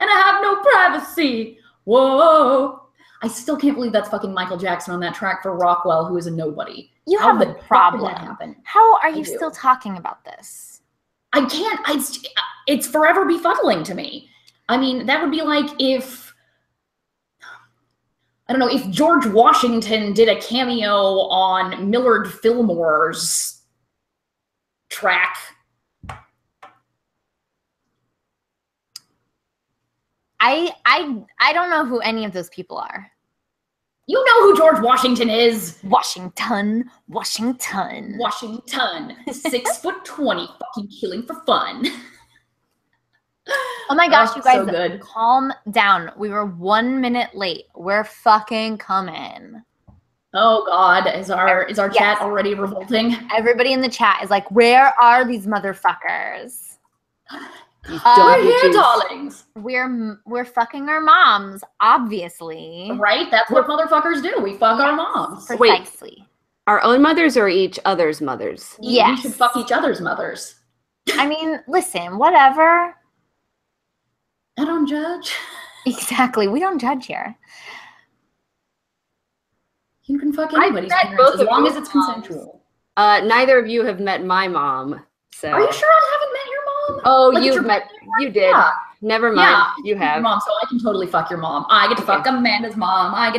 and I have no privacy. Whoa. I still can't believe that's fucking Michael Jackson on that track for Rockwell, who is a nobody. You How have the a problem. fuck did that happen? How are you still talking about this? I can't. It's forever befuddling to me. I mean, that would be like if, I don't know, if George Washington did a cameo on Millard Fillmore's track. I don't know who any of those people are. You know who George Washington is. Washington. 6'20", fucking killing for fun. Oh my gosh, you guys, so good. Calm down. We were 1 minute late. We're fucking coming. Oh God, is our chat already revolting? Everybody in the chat is like, where are these motherfuckers? We're here, darlings. We're fucking our moms, obviously. Right? That's what motherfuckers do. We fuck our moms. Precisely. Wait, our own mothers or each other's mothers? Yes. We should fuck each other's mothers. I mean, listen, whatever. I don't judge. Exactly. We don't judge here. You can fuck anybody's parents as long as it's consensual. Neither of you have met my mom. So. Are you sure I haven't met your mom? Oh, you did. Yeah. Never mind. Yeah, you have. Your mom, so I can totally fuck your mom. I get to fuck Amanda's mom. I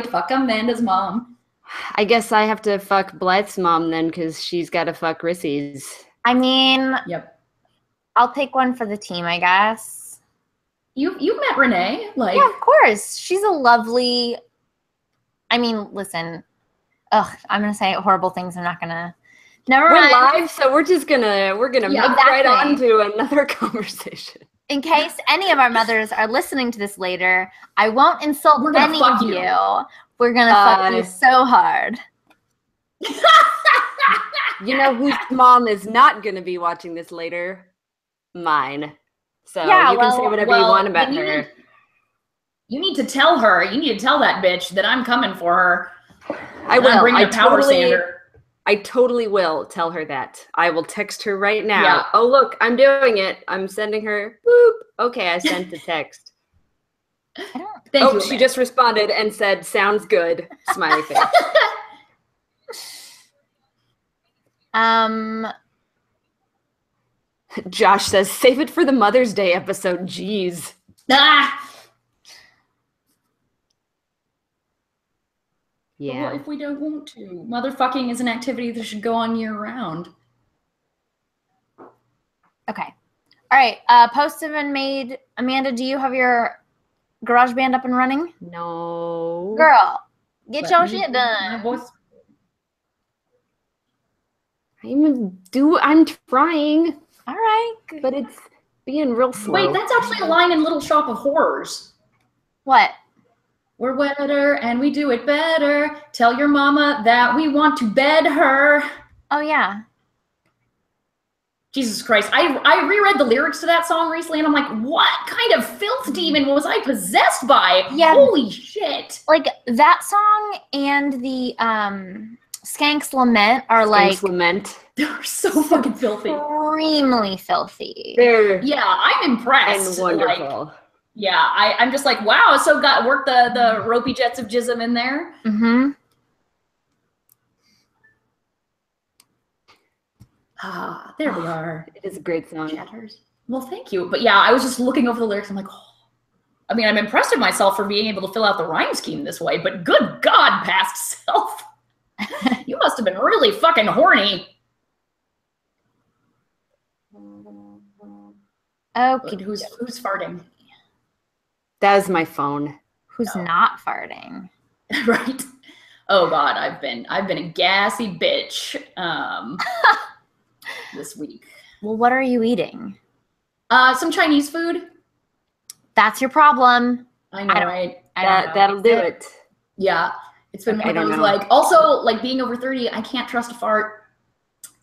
guess I have to fuck Blythe's mom then, because she's got to fuck Rissy's. I mean, yep. I'll take one for the team, I guess. You've met Renee, like yeah, of course. She's a lovely. I mean, listen. Ugh, I'm gonna say horrible things. I'm not gonna. Never mind. We're live, so we're gonna move right on to another conversation. In case any of our mothers are listening to this later, I won't insult any of you. We're gonna fuck you so hard. You know whose mom is not gonna be watching this later? Mine. So yeah, you can say whatever you want about her. You need to tell her. You need to tell that bitch that I'm coming for her. I will. I'm bringing a power sander. I totally will tell her that. I will text her right now. Yeah. Oh, look, I'm doing it. I'm sending her. Boop. Okay, I sent the text. Thank you, she just responded and said, sounds good. Smiley face. Josh says, save it for the Mother's Day episode. Jeez. Ah! Yeah. Well, if we don't want to. Motherfucking is an activity that should go on year-round. Okay. All right. Posts have been made. Amanda, do you have your GarageBand up and running? No. Girl, get your shit done. I'm trying. All right. But it's being real slow. Wait, that's actually a line in Little Shop of Horrors. What? We're wetter and we do it better. Tell your mama that we want to bed her. Oh, yeah. Jesus Christ. I reread the lyrics to that song recently and I'm like, what kind of filth demon was I possessed by? Yeah. Holy shit. Like, that song and the Skank's Lament are Skank's Lament. They're so fucking filthy. Extremely filthy. Yeah, I'm impressed. And wonderful. Like, yeah, I'm just like, wow, so work the ropey jets of jism in there. Mm-hmm. Ah, there we are. It is a great song. Chatters. Well, thank you. But yeah, I was just looking over the lyrics. I'm like, oh. I mean, I'm impressed with myself for being able to fill out the rhyme scheme this way, but good God, past self. You must have been really fucking horny. Okay. Who's farting? That is my phone. Who's not farting? Right. Oh God, I've been a gassy bitch this week. Well, what are you eating? Some Chinese food. That's your problem. I know, right? That'll do it. Yeah. It's been one of those, like, also, like, being over 30, I can't trust a fart.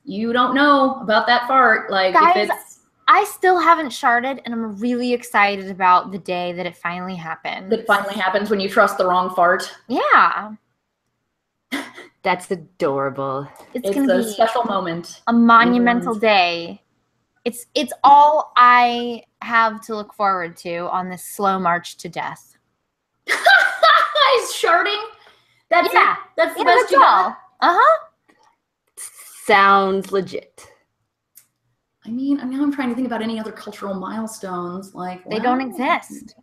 You don't know about that fart. Like, guys, if it's... I still haven't sharted, and I'm really excited about the day that it finally happens. That finally happens when you trust the wrong fart. Yeah. That's adorable. It's going to be a special moment. A monumental day It's all I have to look forward to on this slow march to death. He's sharding? That's Yeah. it? That's the Yeah, best that's you got? all. Uh-huh. Sounds legit. I mean, I'm trying to think about any other cultural milestones. Like, They don't exist.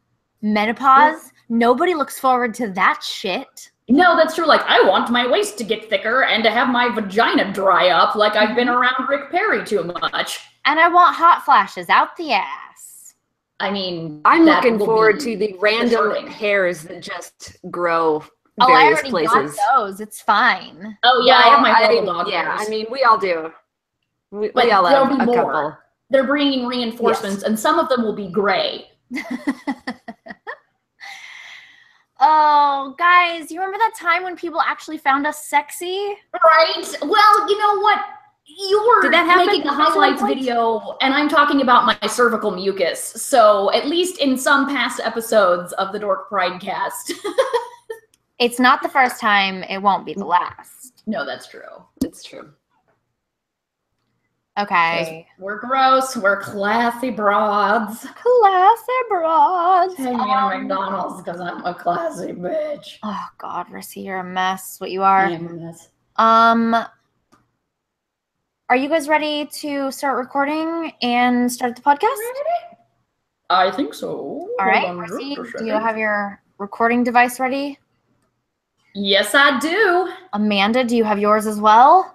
Menopause, nobody looks forward to that shit. No, that's true. Like, I want my waist to get thicker and to have my vagina dry up like I've been around Rick Perry too much. And I want hot flashes out the ass. I mean, I'm that looking will forward be to the random disturbing. hairs that just grow I various already places. got those. It's fine. Oh, yeah, I have my horrible dog Yeah, hairs. I mean, we all do. We But all there'll have be a more. couple. They're bringing reinforcements, and some of them will be gray. Oh, guys, you remember that time when people actually found us sexy? Right? Well, you know what? You were Did that happen making a at some highlights point? video, and I'm talking about my cervical mucus. So at least in some past episodes of the Dork Pridecast. It's not the first time. It won't be the last. No, that's true. It's true. Okay. We're gross. We're classy broads. Classy broads. Take me to McDonald's because I'm a classy bitch. Oh, God, Rissy, you're a mess. What you I are. am a mess. Are you guys ready to start recording and start the podcast? I think so. All right, Hold on just a Rissy, do second. you have your recording device ready? Yes, I do. Amanda, do you have yours as well?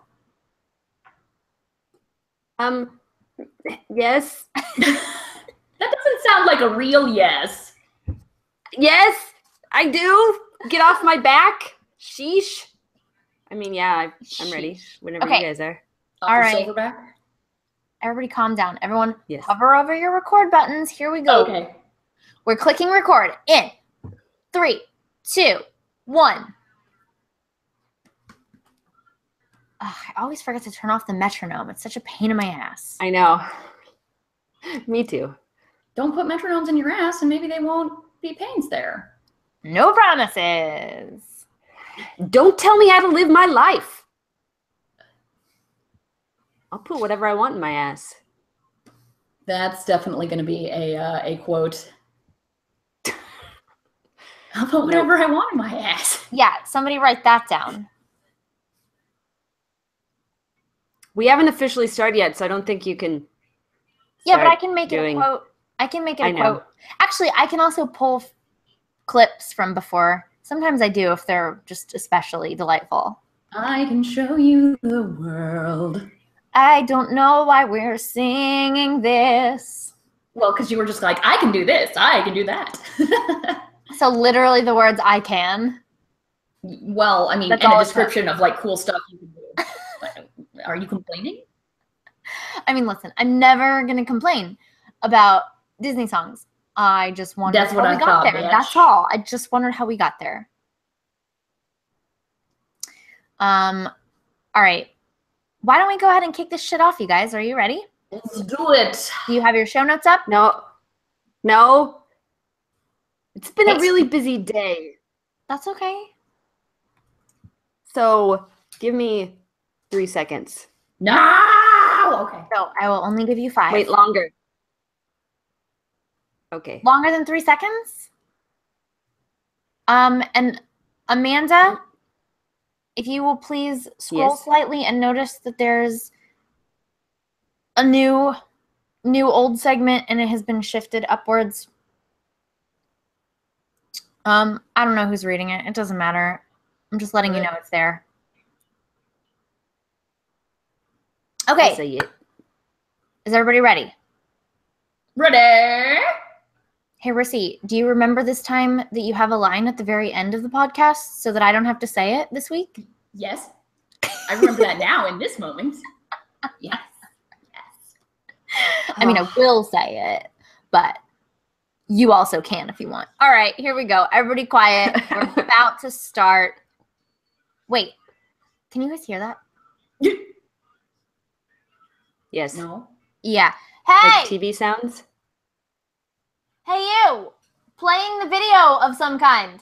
Yes. That doesn't sound like a real yes. Yes, I do. Get off my back. Sheesh. I mean, yeah, I'm ready. Whenever Okay. you guys are. Off All the right. Silverback? Everybody calm down. Everyone Yes. hover over your record buttons. Here we go. Okay. We're clicking record in 3, 2, 1. Ugh, I always forget to turn off the metronome. It's such a pain in my ass. I know. Me too. Don't put metronomes in your ass and maybe they won't be pains there. No promises. Don't tell me how to live my life. I'll put whatever I want in my ass. That's definitely going to be a quote. I'll put whatever I want in my ass. Yeah, somebody write that down. We haven't officially started yet, so I don't think you can. Yeah, but I start can make doing- it a quote. I can make it I a know. quote. Actually, I can also pull clips from before. Sometimes I do if they're just especially delightful. I can show you the world. I don't know why we're singing this. Well, because you were just like, I can do this. I can do that. So literally the words I can. Well, I mean, That's and all a it description of like cool stuff you can do. Are you complaining? I mean, listen, I'm never going to complain about Disney songs. I just wondered That's what how I we got thought, there. bitch. That's all. I just wondered how we got there. All right. Why don't we go ahead and kick this shit off, you guys? Are you ready? Let's do it. Do you have your show notes up? No. It's been a It's- really busy day. That's okay. So give me 3 seconds. No. Okay. So I will only give you 5. Wait, longer. Okay. Longer than 3 seconds? And Amanda, if you will please scroll Yes. slightly and notice that there's a new old segment and it has been shifted upwards. I don't know who's reading it. It doesn't matter. I'm just letting you know it's there. I Okay, say it. is everybody ready? Ready? Hey, Rissy, do you remember this time that you have a line at the very end of the podcast so that I don't have to say it this week? Yes. I remember that now in this moment. Yes. Yes. I mean, I will say it, but you also can if you want. All right, here we go. Everybody quiet. We're about to start. Wait, can you guys hear that? Yes. No. Yeah. Like Hey, TV sounds? hey you, playing the video of some kind.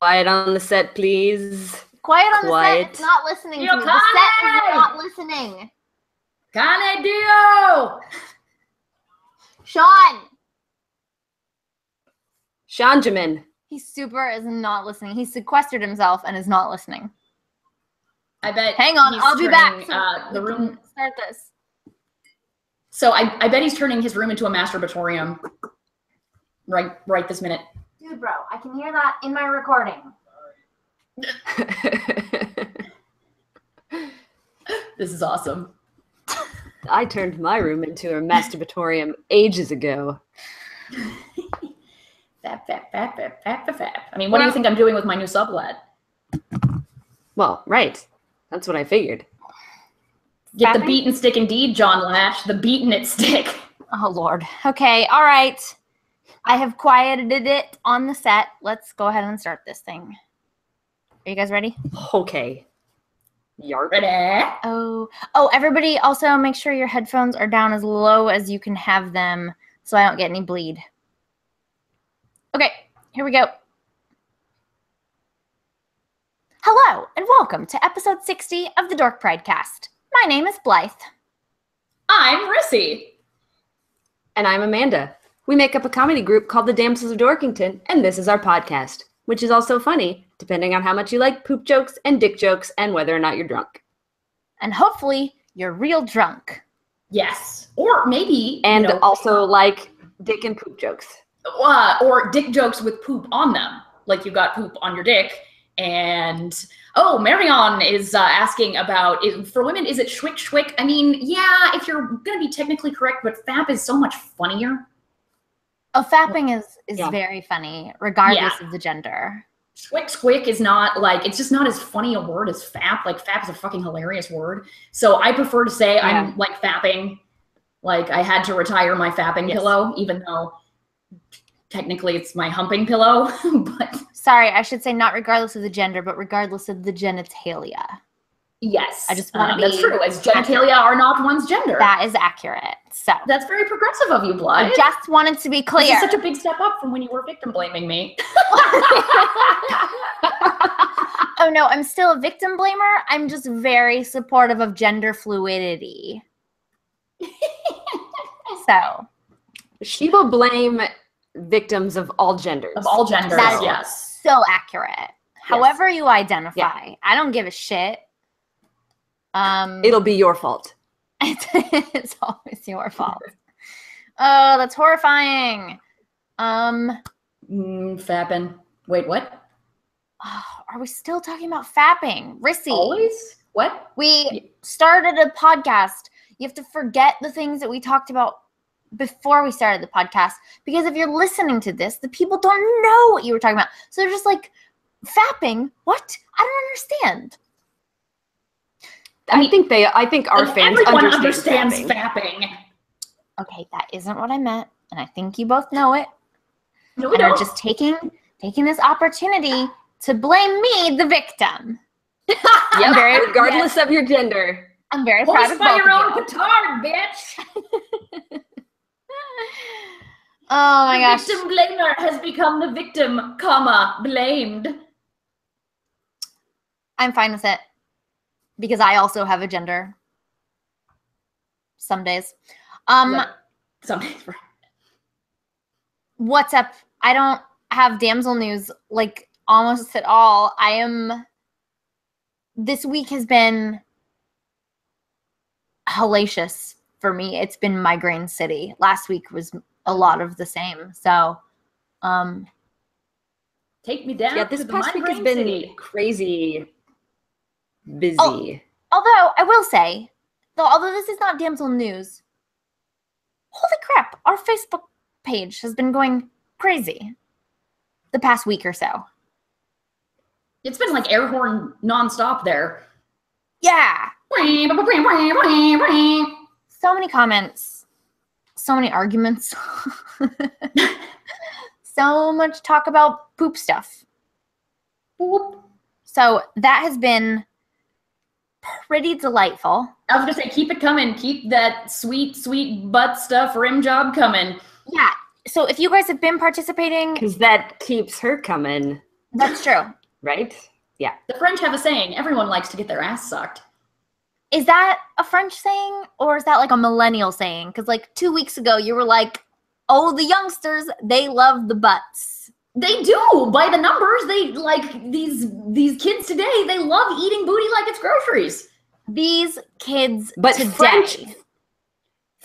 Quiet on the set, please. Quiet on the set. Quiet. It's not listening to You're me. The set is quiet. not listening. Cane Dio! Sean! Seanjamin. He super is not listening. He sequestered himself and is not listening. I bet. Hang on, he's I'll be back. turning, the room. Start this. So I bet he's turning his room into a masturbatorium. Right this minute. Dude, bro, I can hear that in my recording. This is awesome. I turned my room into a masturbatorium ages ago. Fap. I mean, what do you think I'm doing with my new sublet? Well, right. That's what I figured. Get the Fapping? beaten stick indeed, John Latch. The beaten it stick. Oh, Lord. Okay, all right. I have quieted it on the set. Let's go ahead and start this thing. Are you guys ready? Okay. Yarp. Ready? Oh, everybody also make sure your headphones are down as low as you can have them so I don't get any bleed. Okay, here we go. Hello, and welcome to episode 60 of the Dork Pridecast. My name is Blythe. I'm Rissy. And I'm Amanda. We make up a comedy group called the Damsels of Dorkington, and this is our podcast, which is also funny, depending on how much you like poop jokes and dick jokes and whether or not you're drunk. And hopefully, you're real drunk. Yes. Or maybe. And also like dick and poop jokes. Or dick jokes with poop on them. Like you got poop on your dick. And, Marion is asking about, for women, is it schwick? I mean, yeah, if you're going to be technically correct, but fap is so much funnier. Oh, fapping is Yeah. very funny, regardless of the gender. Schwick is not like, it's just not as funny a word as fap. Like fap is a fucking hilarious word. So I prefer to say I'm like fapping. Like I had to retire my fapping pillow, even though technically it's my humping pillow. But Sorry, I should say not regardless of the gender, but regardless of the genitalia. yes, I just want to be that's true. As genitalia are not one's gender. That is accurate. So That's very progressive of you, Blythe. I just wanted to be This clear. is such a big step up from when you were victim blaming me. Oh no, I'm still a victim blamer. I'm just very supportive of gender fluidity. So She will blame victims of all genders. Of all genders, that is yes. so accurate. However you identify, I don't give a shit. It'll be your fault. It's always your fault. Oh, that's horrifying. Fapping. Wait, what? Oh, are we still talking about fapping? Rissy. Always? What? We started a podcast. You have to forget the things that we talked about before we started the podcast, because if you're listening to this, the people don't know what you were talking about. So they're just like, fapping? What? I don't understand. I think our fans everyone understand understands fapping. Okay, that isn't what I meant, and I think you both know it. No, we And are don't. just taking this opportunity to blame me, the victim. Yep, very- regardless of your gender. I'm very proud Hoist of by both your own of you. petard, bitch. Oh my gosh. The victim blamer has become the victim, blamed. I'm fine with it because I also have a gender. Some days. Like, some days. What's up? I don't have Damsel news like almost at all. This week has been hellacious for me. It's been migraine city. Last week was a lot of the same. So, Take me down. Yeah, this to the past week has migraine been city. crazy busy. Oh. Although I will say, although this is not Damsel news, holy crap, our Facebook page has been going crazy the past week or so. It's been like air horn nonstop there. Yeah. So many comments, so many arguments, so much talk about poop stuff. Boop. So that has been pretty delightful. I was gonna say, keep it coming. Keep that sweet, sweet butt stuff rim job coming. Yeah. So if you guys have been participating, Because that keeps her coming, that's true. right? Yeah. The French have a saying: everyone likes to get their ass sucked. Is that a French saying or is that like a millennial saying? Because like 2 weeks ago you were like, oh, the youngsters, they love the butts. They do, by the numbers. They like these kids today, they love eating booty like it's groceries. These kids But today.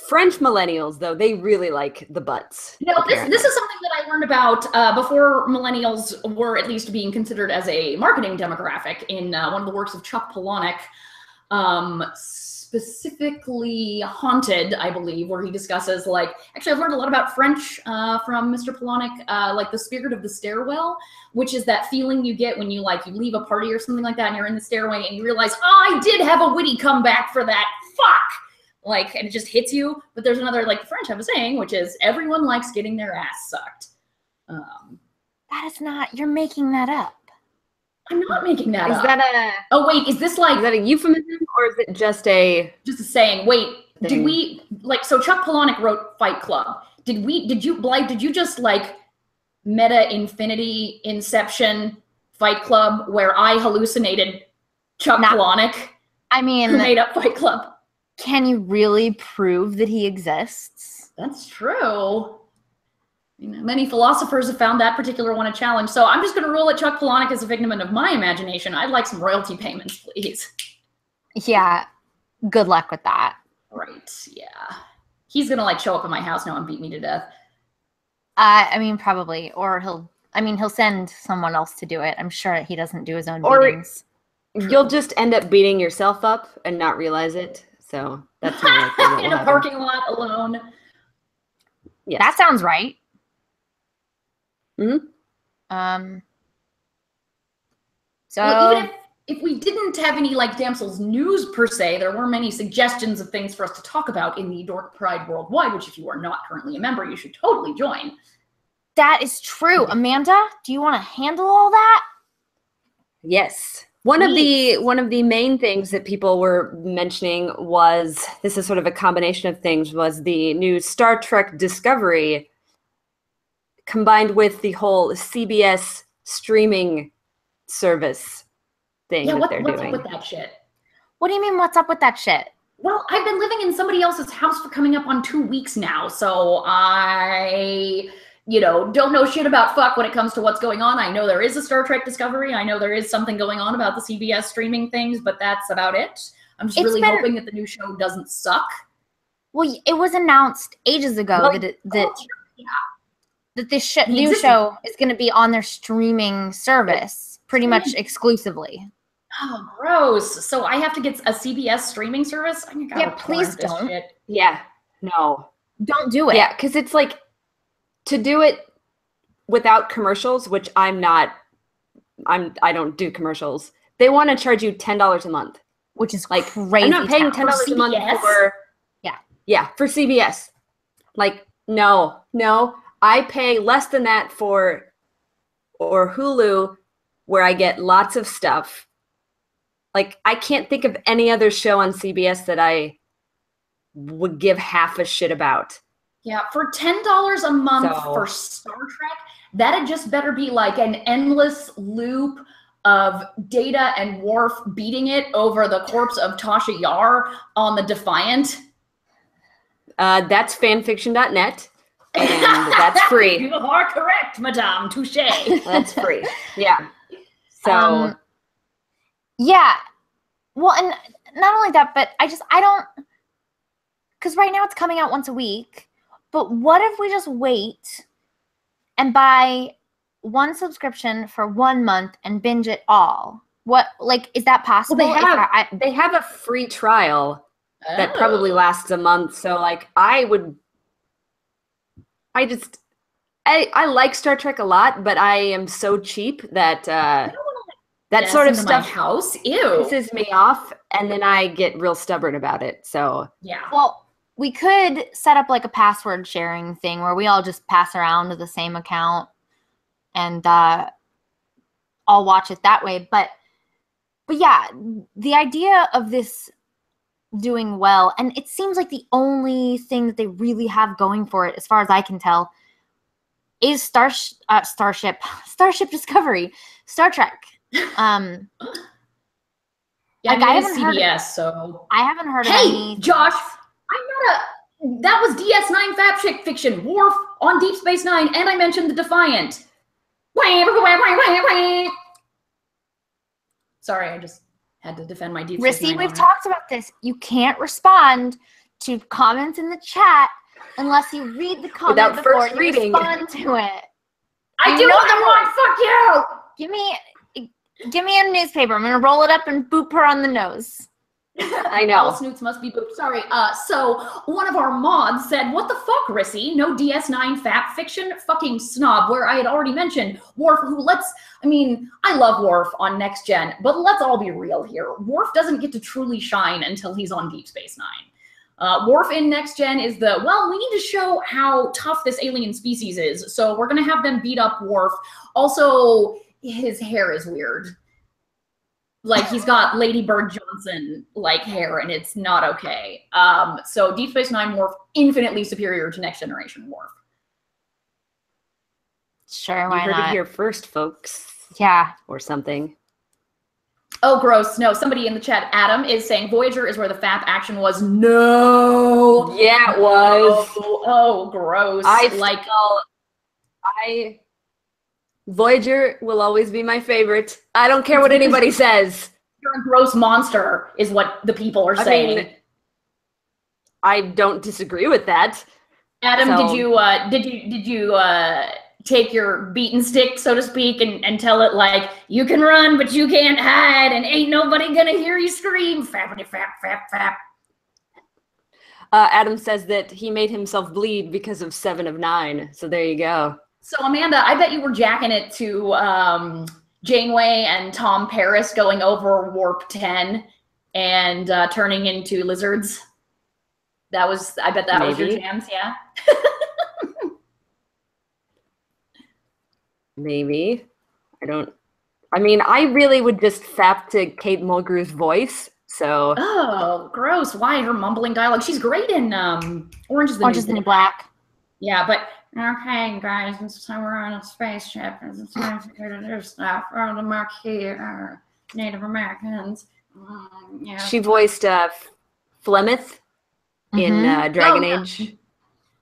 French millennials, though, they really like the butts. You know, this is something that I learned about before millennials were at least being considered as a marketing demographic in one of the works of Chuck Palahniuk, specifically Haunted, I believe, where he discusses, like, actually I've learned a lot about French from Mr. Palahniuk, like the spirit of the stairwell, which is that feeling you get when you leave a party or something like that and you're in the stairway and you realize, oh, I did have a witty comeback for that, fuck! Like, and it just hits you. But there's another, like the French have a saying, which is everyone likes getting their ass sucked. That is not, you're making that up. I'm not making that up. Is that a... Oh, wait, is this like... Is that a euphemism or is it just a... Just a saying. Wait, did we... Like, so Chuck Palahniuk wrote Fight Club. Blythe, did you just like meta infinity inception Fight Club where I hallucinated Chuck Palahniuk? I mean... Who made up Fight Club? Can you really prove that he exists? That's true. Many philosophers have found that particular one a challenge. So I'm just going to rule that Chuck Palahniuk is a figment of my imagination. I'd like some royalty payments, please. Yeah. Good luck with that. Right. Yeah. He's going to like show up at my house now and beat me to death. I mean, probably. Or he'll send someone else to do it. I'm sure he doesn't do his own beatings. You'll just end up beating yourself up and not realize it. So that's my in a parking lot alone. Yes. That sounds right. Mm-hmm. So well, even if we didn't have any like Damsel's news per se, there were many suggestions of things for us to talk about in the Dork Pride Worldwide, which if you are not currently a member, you should totally join. That is true. Amanda, do you want to handle all that? Yes. One of the main things that people were mentioning was, this is sort of a combination of things, was the new Star Trek Discovery combined with the whole CBS streaming service thing that they're doing. What's up with that shit? What do you mean, what's up with that shit? Well, I've been living in somebody else's house for coming up on 2 weeks now, so I... don't know shit about fuck when it comes to what's going on. I know there is a Star Trek Discovery. I know there is something going on about the CBS streaming things, but that's about it. I'm just really hoping that the new show doesn't suck. Well, it was announced ages ago that this new show is going to be on their streaming service pretty much exclusively. Oh, gross. So I have to get a CBS streaming service? Yeah, please don't. Shit. Yeah, no. Don't do it. Yeah, because it's like, to do it without commercials, which I don't do commercials. They want to charge you $10 a month, which is like crazy. I'm not paying $10 a month for for CBS. Like no, I pay less than that for Hulu, where I get lots of stuff. Like I can't think of any other show on CBS that I would give half a shit about. Yeah, for $10 a month for Star Trek, that'd just better be like an endless loop of Data and Worf beating it over the corpse of Tasha Yar on the Defiant. That's fanfiction.net, and that's free. You are correct, madame. Touché. That's free. Yeah. So. Yeah. Well, and not only that, but I don't, because right now it's coming out once a week. But what if we just wait and buy one subscription for 1 month and binge it all? What, like, is that possible? Well, they have a free trial that probably lasts a month. So, like, I like Star Trek a lot, but I am so cheap that that sort of stuff pisses me off, and then I get real stubborn about it. So yeah. Well, we could set up like a password sharing thing where we all just pass around to the same account and all watch it that way. But yeah, the idea of this doing well, and it seems like the only thing that they really have going for it, as far as I can tell, is Starship Discovery, Star Trek. Yeah, Like, I mean, it's CBS, so. I haven't heard of Hey, any. Josh, that was DS9 Fap Fiction, Worf on Deep Space Nine, and I mentioned the Defiant. Sorry, I just had to defend my Deep Space Nine. Rissy, we've talked about this. You can't respond to comments in the chat unless you read the comment before you respond to it. I do what I want. Fuck you. Give me a newspaper. I'm gonna roll it up and boop her on the nose. I know. All snoots must be booped. Sorry. So one of our mods said, "What the fuck, Rissy? No DS9 Fap Fiction? Fucking snob." Where I had already mentioned Worf, who I love Worf on Next Gen, but let's all be real here. Worf doesn't get to truly shine until he's on Deep Space Nine. Worf in Next Gen is we need to show how tough this alien species is, so we're gonna have them beat up Worf. Also, his hair is weird. Like, he's got Lady Bird Johnson like hair, and it's not okay. So Deep Space Nine Worf, infinitely superior to Next Generation Worf. Sure, why you heard not? it here first, folks. Yeah. Or something. Oh, gross. No, somebody in the chat, Adam, is saying Voyager is where the Fap action was. No. Yeah, it was. Oh, gross. Voyager will always be my favorite. I don't care what anybody says. You're a gross monster, is what the people are saying. I don't disagree with that. Adam, did you take your beaten stick, so to speak, and tell it like, you can run, but you can't hide, and ain't nobody gonna hear you scream? Fappity fap fap fap. Adam says that he made himself bleed because of 7 of 9. So there you go. So Amanda, I bet you were jacking it to Janeway and Tom Paris going over Warp 10 and turning into lizards. I bet that was your jams, yeah. Maybe. I really would just fap to Kate Mulgrew's voice, so. Oh, gross. Why? Her mumbling dialogue. She's great in Orange is the New Black. Yeah, but okay, guys, so we're on a spaceship, and it's time to go to do stuff for the Marquis Native Americans. Yeah. She voiced Flemeth in Dragon Age.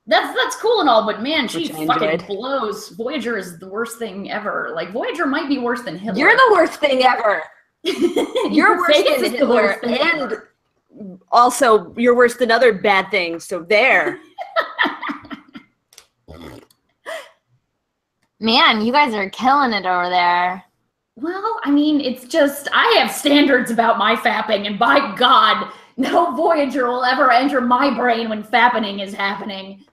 That's cool and all, but man, she fucking blows. Voyager is the worst thing ever. Like, Voyager might be worse than Hitler. You're the worst thing ever. You're worse than Hitler, and also you're worse than other bad things. So there. Man, you guys are killing it over there. Well, I mean, it's just, I have standards about my fapping, and by God, no Voyager will ever enter my brain when fappening is happening.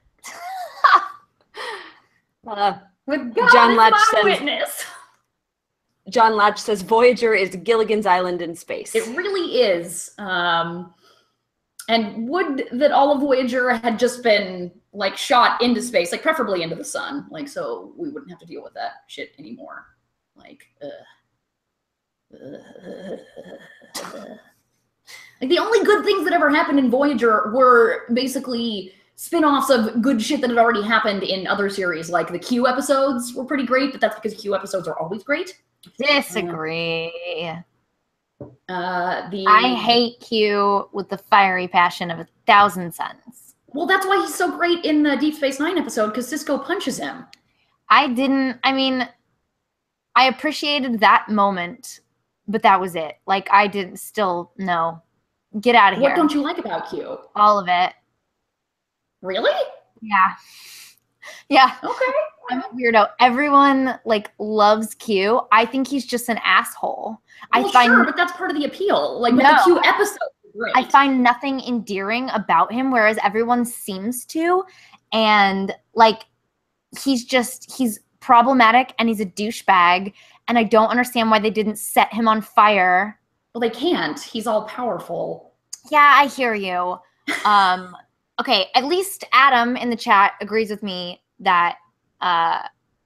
With God John Latch as my says, witness. John Latch says Voyager is Gilligan's Island in space. It really is. And would that all of Voyager had just been like shot into space, like preferably into the sun, like so we wouldn't have to deal with that shit anymore. Like, like the only good things that ever happened in Voyager were basically spin-offs of good shit that had already happened in other series. Like the Q episodes were pretty great, but that's because Q episodes are always great. Disagree. I hate Q with the fiery passion of 1,000 suns. Well, that's why he's so great in the Deep Space Nine episode, because Sisko punches him. I appreciated that moment, but that was it. Like, I didn't still, no. Get out of here. What don't you like about Q? All of it. Really? Yeah. Yeah. Okay. I'm a weirdo. Everyone, like, loves Q. I think he's just an asshole. Sure, but that's part of the appeal. Like, with the Q episode. Right. I find nothing endearing about him, whereas everyone seems to. And, like, he's problematic and he's a douchebag. And I don't understand why they didn't set him on fire. Well, they can't. He's all powerful. Yeah, I hear you. Okay, at least Adam in the chat agrees with me that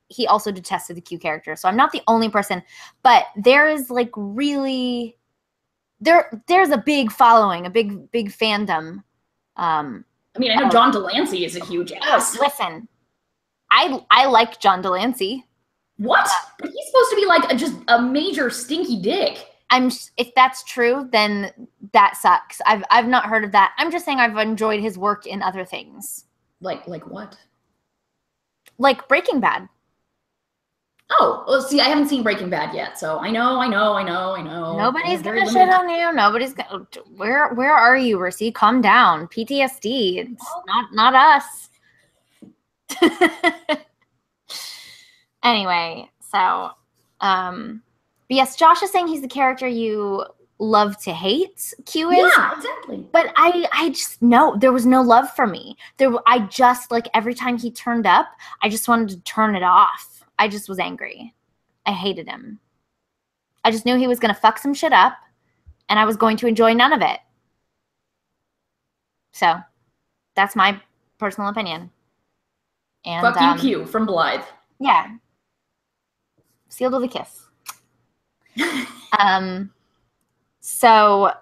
he also detested the Q character. So I'm not the only person. But there is, like, really... There's a big following, a big fandom. I mean, I know John Delancey is a huge ass. Listen, I like John Delancey. What? But he's supposed to be like just a major stinky dick. if that's true, then that sucks. I've not heard of that. I'm just saying I've enjoyed his work in other things. Like what? Like Breaking Bad. Oh, well, see, I haven't seen Breaking Bad yet, so I know. Nobody's gonna shit on you. Nobody's gonna. Where are you, Rissy? Calm down. PTSD. It's not us. Anyway, so, but yes, Josh is saying he's the character you love to hate. Q is. Yeah, exactly. But I just no, there was no love for me. I just like every time he turned up, I just wanted to turn it off. I just was angry. I hated him. I just knew he was going to fuck some shit up, and I was going to enjoy none of it. So, that's my personal opinion. And fuck you, Q, from Blythe. Yeah. Sealed with a kiss. So,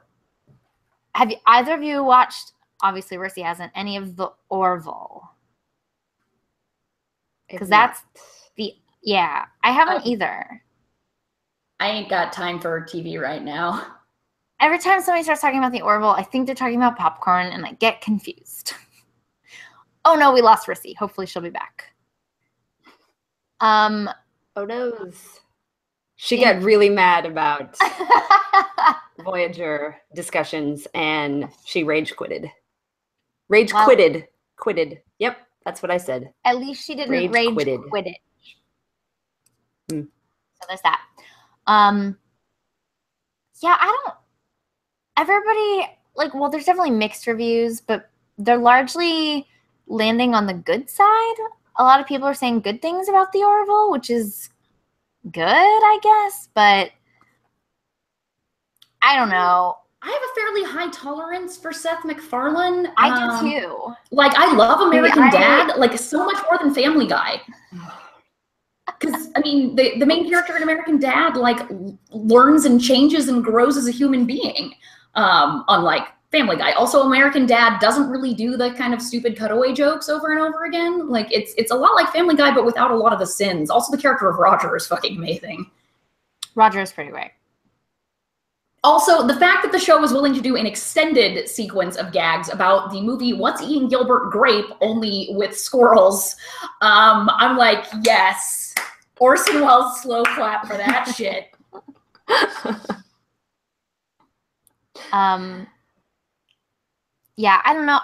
have either of you watched, obviously Rissy hasn't, any of the Orville? Because that's yeah, I haven't either. I ain't got time for TV right now. Every time somebody starts talking about the Orville, I think they're talking about popcorn, and I get confused. Oh no, we lost Rissy. Hopefully she'll be back. Oh no. She got really mad about Voyager discussions, and she rage quitted. Quitted. Yep, that's what I said. At least she didn't rage quit it. So there's that. Yeah, everybody, like, well, there's definitely mixed reviews, but they're largely landing on the good side. A lot of people are saying good things about the Orville, which is good, I guess, but I don't know. I have a fairly high tolerance for Seth MacFarlane. I do too. Like, I love American Dad, like, so much more than Family Guy. Because, I mean, the main character in American Dad, like, learns and changes and grows as a human being, unlike Family Guy. Also, American Dad doesn't really do the kind of stupid cutaway jokes over and over again. Like, it's a lot like Family Guy, but without a lot of the sins. Also, the character of Roger is fucking amazing. Roger is pretty great. Also, the fact that the show was willing to do an extended sequence of gags about the movie What's Eating Gilbert Grape, only with squirrels, I'm like, yes. Orson Welles slow clap for that shit. Yeah, I don't know.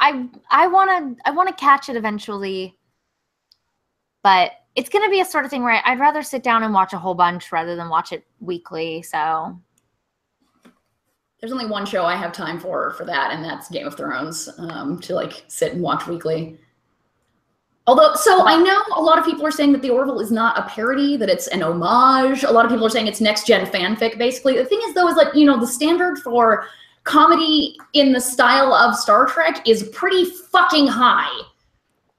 I wanna catch it eventually, but it's gonna be a sort of thing where I'd rather sit down and watch a whole bunch rather than watch it weekly. So there's only one show I have time for that, and that's Game of Thrones, to like sit and watch weekly. Although, so I know a lot of people are saying that the Orville is not a parody, that it's an homage. A lot of people are saying it's next-gen fanfic, basically. The thing is, though, is like, you know, the standard for comedy in the style of Star Trek is pretty fucking high.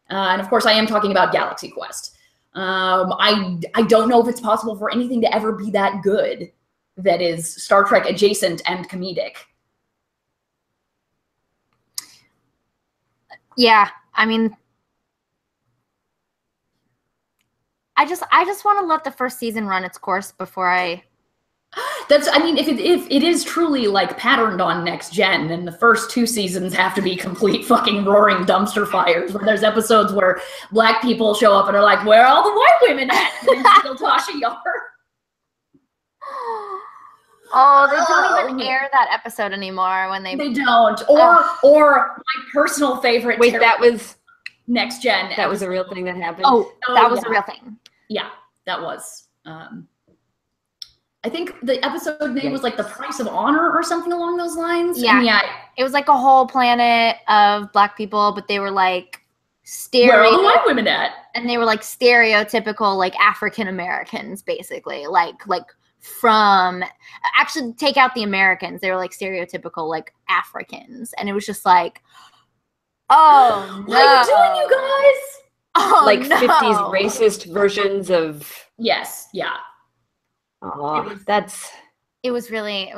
And of course, I am talking about Galaxy Quest. I don't know if it's possible for anything to ever be that good that is Star Trek adjacent and comedic. Yeah, I mean, I just want to let the first season run its course before I. I mean, if it is truly like patterned on next gen, then the first 2 seasons have to be complete fucking roaring dumpster fires. Where there's episodes where black people show up and are like, "Where are all the white women at?" And still Tasha Yar. Oh, they don't even air that episode anymore when they don't. Or my personal favorite. Wait, that was next gen. That was a real thing that happened. Oh, that was a real thing. Yeah, that was. I think the episode name was like The Price of Honor or something along those lines. Yeah. And yeah. It was like a whole planet of black people, but they were like where are all the white women at? And they were like stereotypical like African Americans, basically. Like from actually take out the Americans. They were like stereotypical like Africans. And it was just like, oh no. What are you doing, you guys? Oh, like no. 50s racist versions of. Yes, yeah. Oh, it was really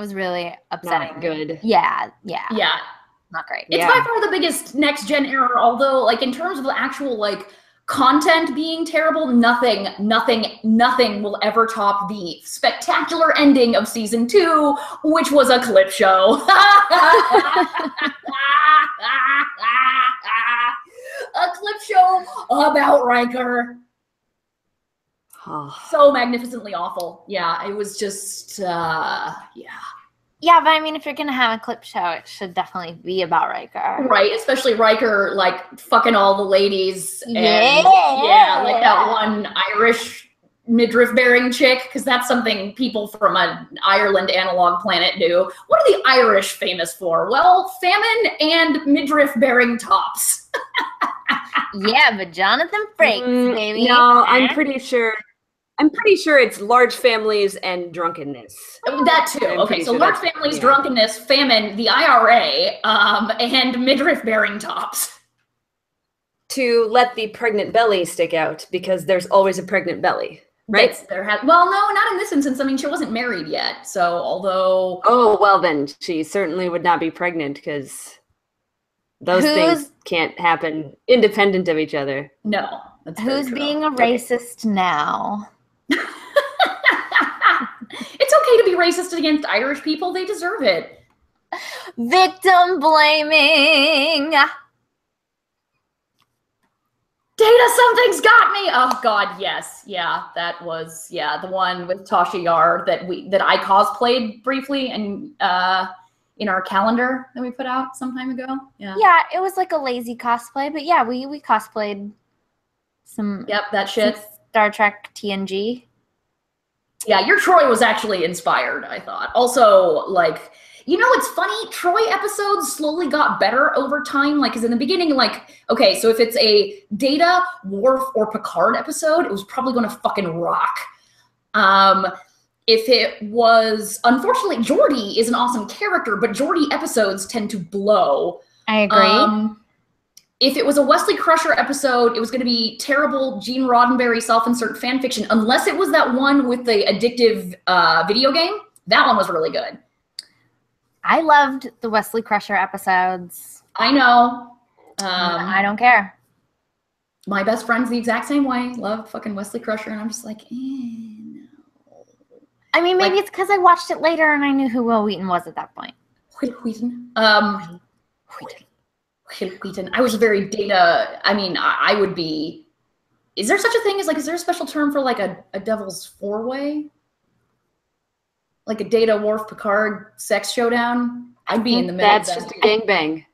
upsetting. Not good. Yeah. Not great. It's by far the biggest next gen error, although like in terms of the actual like content being terrible, nothing will ever top the spectacular ending of season 2, which was a clip show. A clip show about Riker. So magnificently awful. Yeah, it was just, yeah. Yeah, but I mean, if you're gonna have a clip show, it should definitely be about Riker. Right, especially Riker, like, fucking all the ladies. And, yeah, like that one Irish midriff-bearing chick, because that's something people from an Ireland analog planet do. What are the Irish famous for? Well, famine and midriff-bearing tops. Yeah, but Jonathan Frakes, baby. No, I'm pretty sure it's large families and drunkenness. That too. Okay, so large families, drunkenness, famine, the IRA, and midriff-bearing tops. To let the pregnant belly stick out, because there's always a pregnant belly, right? Well, no, not in this instance. I mean, she wasn't married yet, so although... Oh, well then, she certainly would not be pregnant, because things can't happen independent of each other. No, that's who's being a racist now? It's okay to be racist against Irish people. They deserve it. Victim blaming. Data, something's got me. Oh God, yes, yeah, that was the one with Tasha Yar that I cosplayed briefly and in our calendar that we put out some time ago. Yeah, it was like a lazy cosplay, but yeah, we cosplayed some. Yep, that shit. Star Trek TNG. Yeah, your Troy was actually inspired, I thought. Also, like, you know, it's funny, Troy episodes slowly got better over time. Like, because in the beginning, like, okay, so if it's a Data, Worf, or Picard episode, it was probably going to fucking rock. If it was, unfortunately, Geordi is an awesome character, but Geordi episodes tend to blow. I agree. If it was a Wesley Crusher episode, it was going to be terrible Gene Roddenberry self-insert fanfiction, unless it was that one with the addictive video game. That one was really good. I loved the Wesley Crusher episodes. I know. I don't care. My best friend's the exact same way. Love fucking Wesley Crusher, and I'm just like, no. I mean, maybe it's because I watched it later and I knew who Will Wheaton was at that point. Wheaton. I was very Data. I mean, I would be. Is there such a thing as like? Is there a special term for like a Devil's Four-Way? Like a Data, Worf, Picard sex showdown? I'd be in the middle. That's just a gangbang.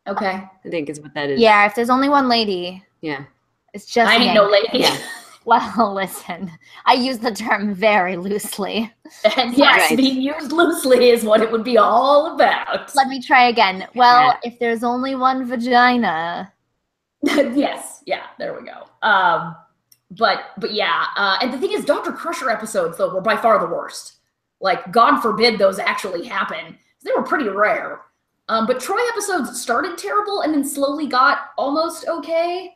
Okay, I think is what that is. Yeah, if there's only one lady. Yeah. It's just. I ain't no lady. Yeah. Well, listen, I use the term very loosely. And yes, being used loosely is what it would be all about. Let me try again. Well, if there's only one vagina. Yes, yeah, there we go. But yeah, and the thing is, Dr. Crusher episodes, though, were by far the worst. Like, God forbid those actually happen. They were pretty rare. But Troy episodes started terrible and then slowly got almost okay.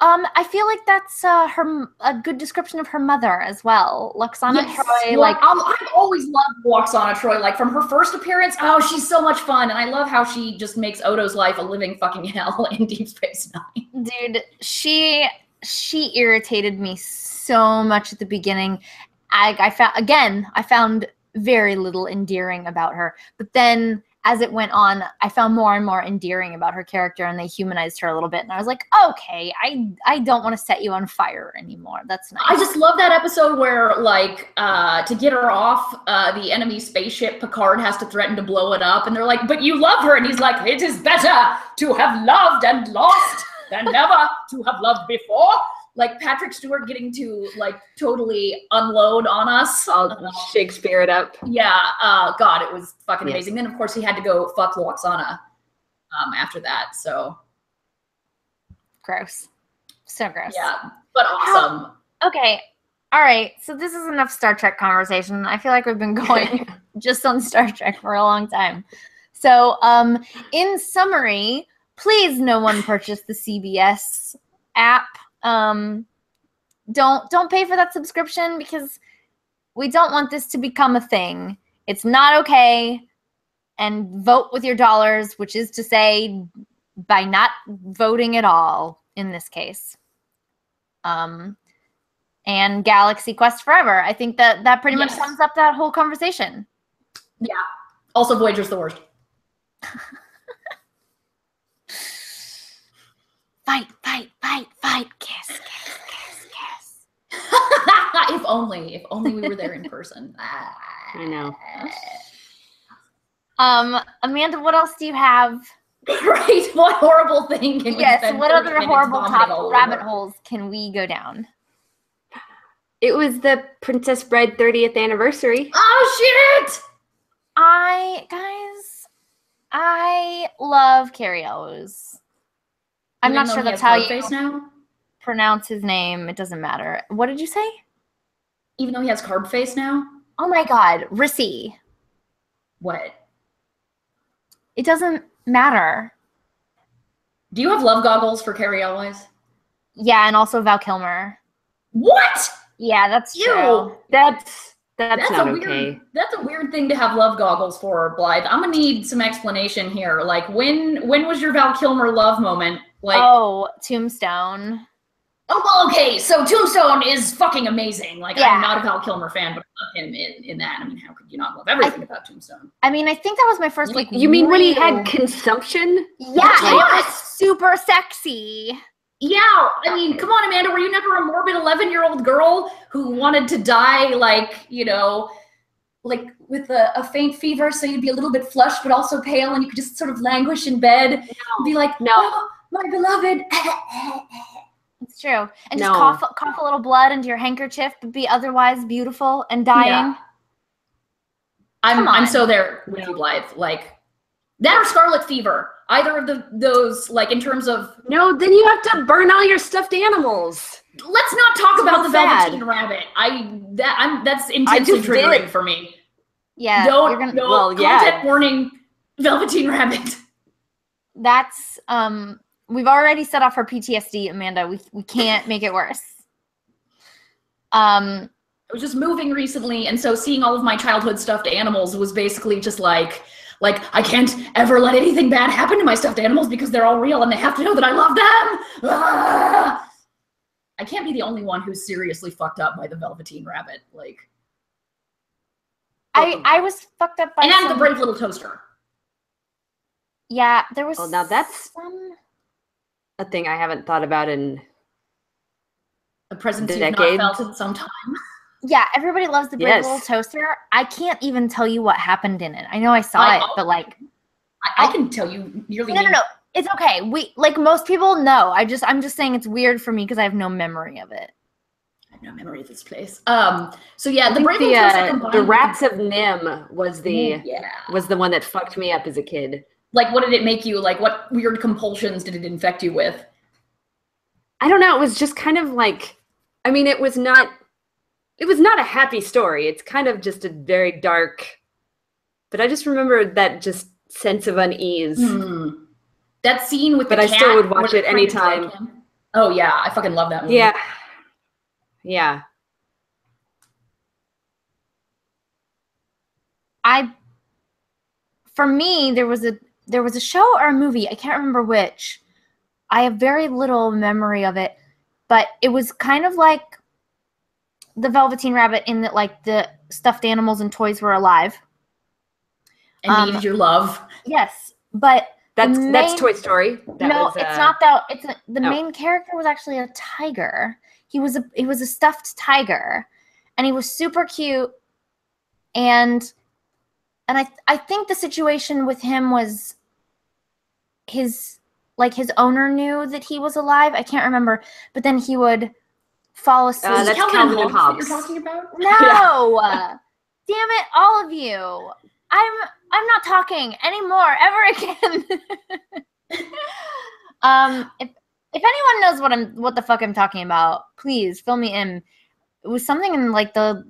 I feel like that's a good description of her mother as well. Loxana Troy. Well, I've always loved Loxana Troy. Like, from her first appearance, oh, she's so much fun. And I love how she just makes Odo's life a living fucking hell in Deep Space Nine. Dude, she irritated me so much at the beginning. I found very little endearing about her. But then as it went on, I found more and more endearing about her character, and they humanized her a little bit. And I was like, okay, I don't want to set you on fire anymore. That's nice. I just love that episode where, like, to get her off the enemy spaceship, Picard has to threaten to blow it up. And they're like, but you love her. And he's like, it is better to have loved and lost than never to have loved before. Like, Patrick Stewart getting to, like, totally unload on us. I'll Shakespeare it up. Yeah. God, it was fucking amazing. Then, of course, he had to go fuck Loxana after that, so. Gross. So gross. Yeah, but awesome. Okay. All right. So this is enough Star Trek conversation. I feel like we've been going just on Star Trek for a long time. So, in summary, please no one purchase the CBS app. Don't pay for that subscription because we don't want this to become a thing. It's not okay. And vote with your dollars, which is to say by not voting at all in this case. and Galaxy Quest Forever. I think that pretty much sums up that whole conversation. Yeah. Also, Voyager's the worst. Fight, fight, fight, fight, kiss, kiss, kiss, kiss. If only we were there in person. I know. Amanda, what else do you have? Right? What horrible thing can we spend what 30 other minutes horrible vomiting top all rabbit over? holes can we go down? It was the Princess Bride 30th anniversary. Oh shit! I love Carrie Elwes. I'm Even not though sure he that's has how carb you face now? pronounce his name. It doesn't matter. What did you say? Even though he has carb face now? Oh my God, Rissy. What? It doesn't matter. Do you have love goggles for Carrie Elwes? Yeah, and also Val Kilmer. What? Yeah, that's Ew. true. That's not a weird, okay. That's a weird thing to have love goggles for, Blythe. I'm gonna need some explanation here. Like, when was your Val Kilmer love moment? Like, Tombstone. Oh, well, okay. So Tombstone is fucking amazing. Like, Yeah. I'm not a Val Kilmer fan, but I love him in that. I mean, how could you not love everything about Tombstone? I mean, I think that was my first You mean when he real- had consumption? Yeah, and it was super sexy. Yeah, I mean, come on, Amanda. Were you never a morbid 11-year-old girl who wanted to die, like, you know, like with a faint fever, so you'd be a little bit flushed but also pale, and you could just sort of languish in bed and be like, oh, my beloved. It's true. And just cough a little blood into your handkerchief, but be otherwise beautiful and dying. Yeah. I'm so there with you, Blythe. Like, that or Scarlet Fever. Either of those, like, in terms of... No, then you have to burn all your stuffed animals. Let's not talk about the bad. Velveteen Rabbit. That's intensely triggering for me. Yeah. Content warning, Velveteen Rabbit. That's, we've already set off her PTSD, Amanda. We can't make it worse. I was just moving recently, and so seeing all of my childhood stuffed animals was basically just like I can't ever let anything bad happen to my stuffed animals because they're all real and they have to know that I love them. Ah! I can't be the only one who's seriously fucked up by the Velveteen Rabbit. Like, I was fucked up by and the Brave Little Toaster. Yeah, there was. Well, now that's a thing I haven't thought about in a presence you've decades. not felt in some time. Yeah, everybody loves the Brave Little Toaster. I can't even tell you what happened in it. I know I saw it, but like, I can tell you nearly. No. It's okay. Like most people know. I'm just saying it's weird for me because I have no memory of it. I have no memory of this place. So yeah, the Brave Little Toaster. The Rats of Nim was the one that fucked me up as a kid. Like, what did it make you? Like, what weird compulsions did it infect you with? I don't know. It was just kind of like, I mean, it was not a happy story. It's kind of just a very dark, but I just remember that just sense of unease. That scene with the cat. But I still would watch it anytime. Oh yeah, I fucking love that movie. Yeah. Yeah. For me, there was a show or a movie, I can't remember which. I have very little memory of it, but it was kind of like the Velveteen Rabbit in that, like, the stuffed animals and toys were alive. And needed your love. Yes, but that's Toy Story. It's not that. The main character was actually a tiger. He was a stuffed tiger, and he was super cute. And I think the situation with him was his owner knew that he was alive. I can't remember, but then he would fall asleep. That's Calvin and Hobbes that you're talking about? No, damn it, all of you! I'm not talking anymore ever again. If anyone knows what the fuck I'm talking about, please fill me in. It was something in like the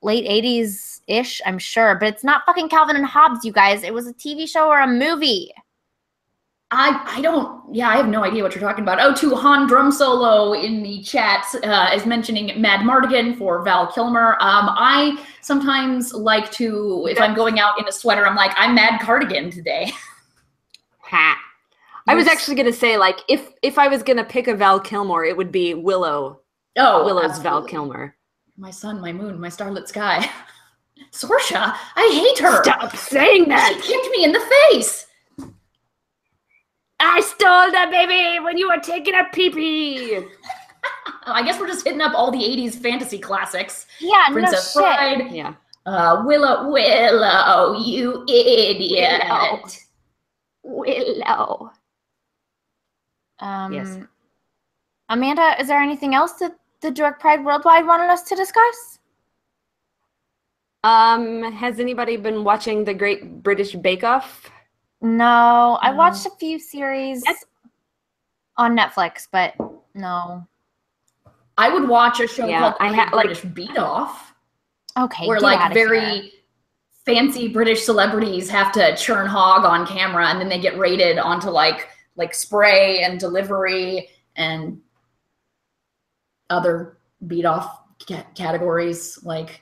late 80s ish, I'm sure, but it's not fucking Calvin and Hobbes, you guys. It was a TV show or a movie. I have no idea what you're talking about. Oh, to Han Drum Solo in the chat is mentioning Mad Mardigan for Val Kilmer. I sometimes like to, if I'm going out in a sweater, I'm like, I'm Mad Cardigan today. Ha. I was actually gonna say, like, if I was gonna pick a Val Kilmer, it would be Willow. Oh, Willow's absolutely. Val Kilmer. My sun, my moon, my starlit sky. Sorsha, I hate her. Stop saying that. She kicked me in the face. I stole the baby when you were taking a pee-pee. I guess we're just hitting up all the 80s fantasy classics. Yeah, Princess no shit. Bride. Yeah. Willow, you idiot. Willow. Yes. Amanda, is there anything else that the Dork Pride Worldwide wanted us to discuss? Has anybody been watching the Great British Bake Off? No, I watched a few series on Netflix, but no. I would watch a show called like British Beat Off. Okay, where like very fancy British celebrities have to churn hog on camera, and then they get rated onto like spray and delivery and other beat off categories. Like,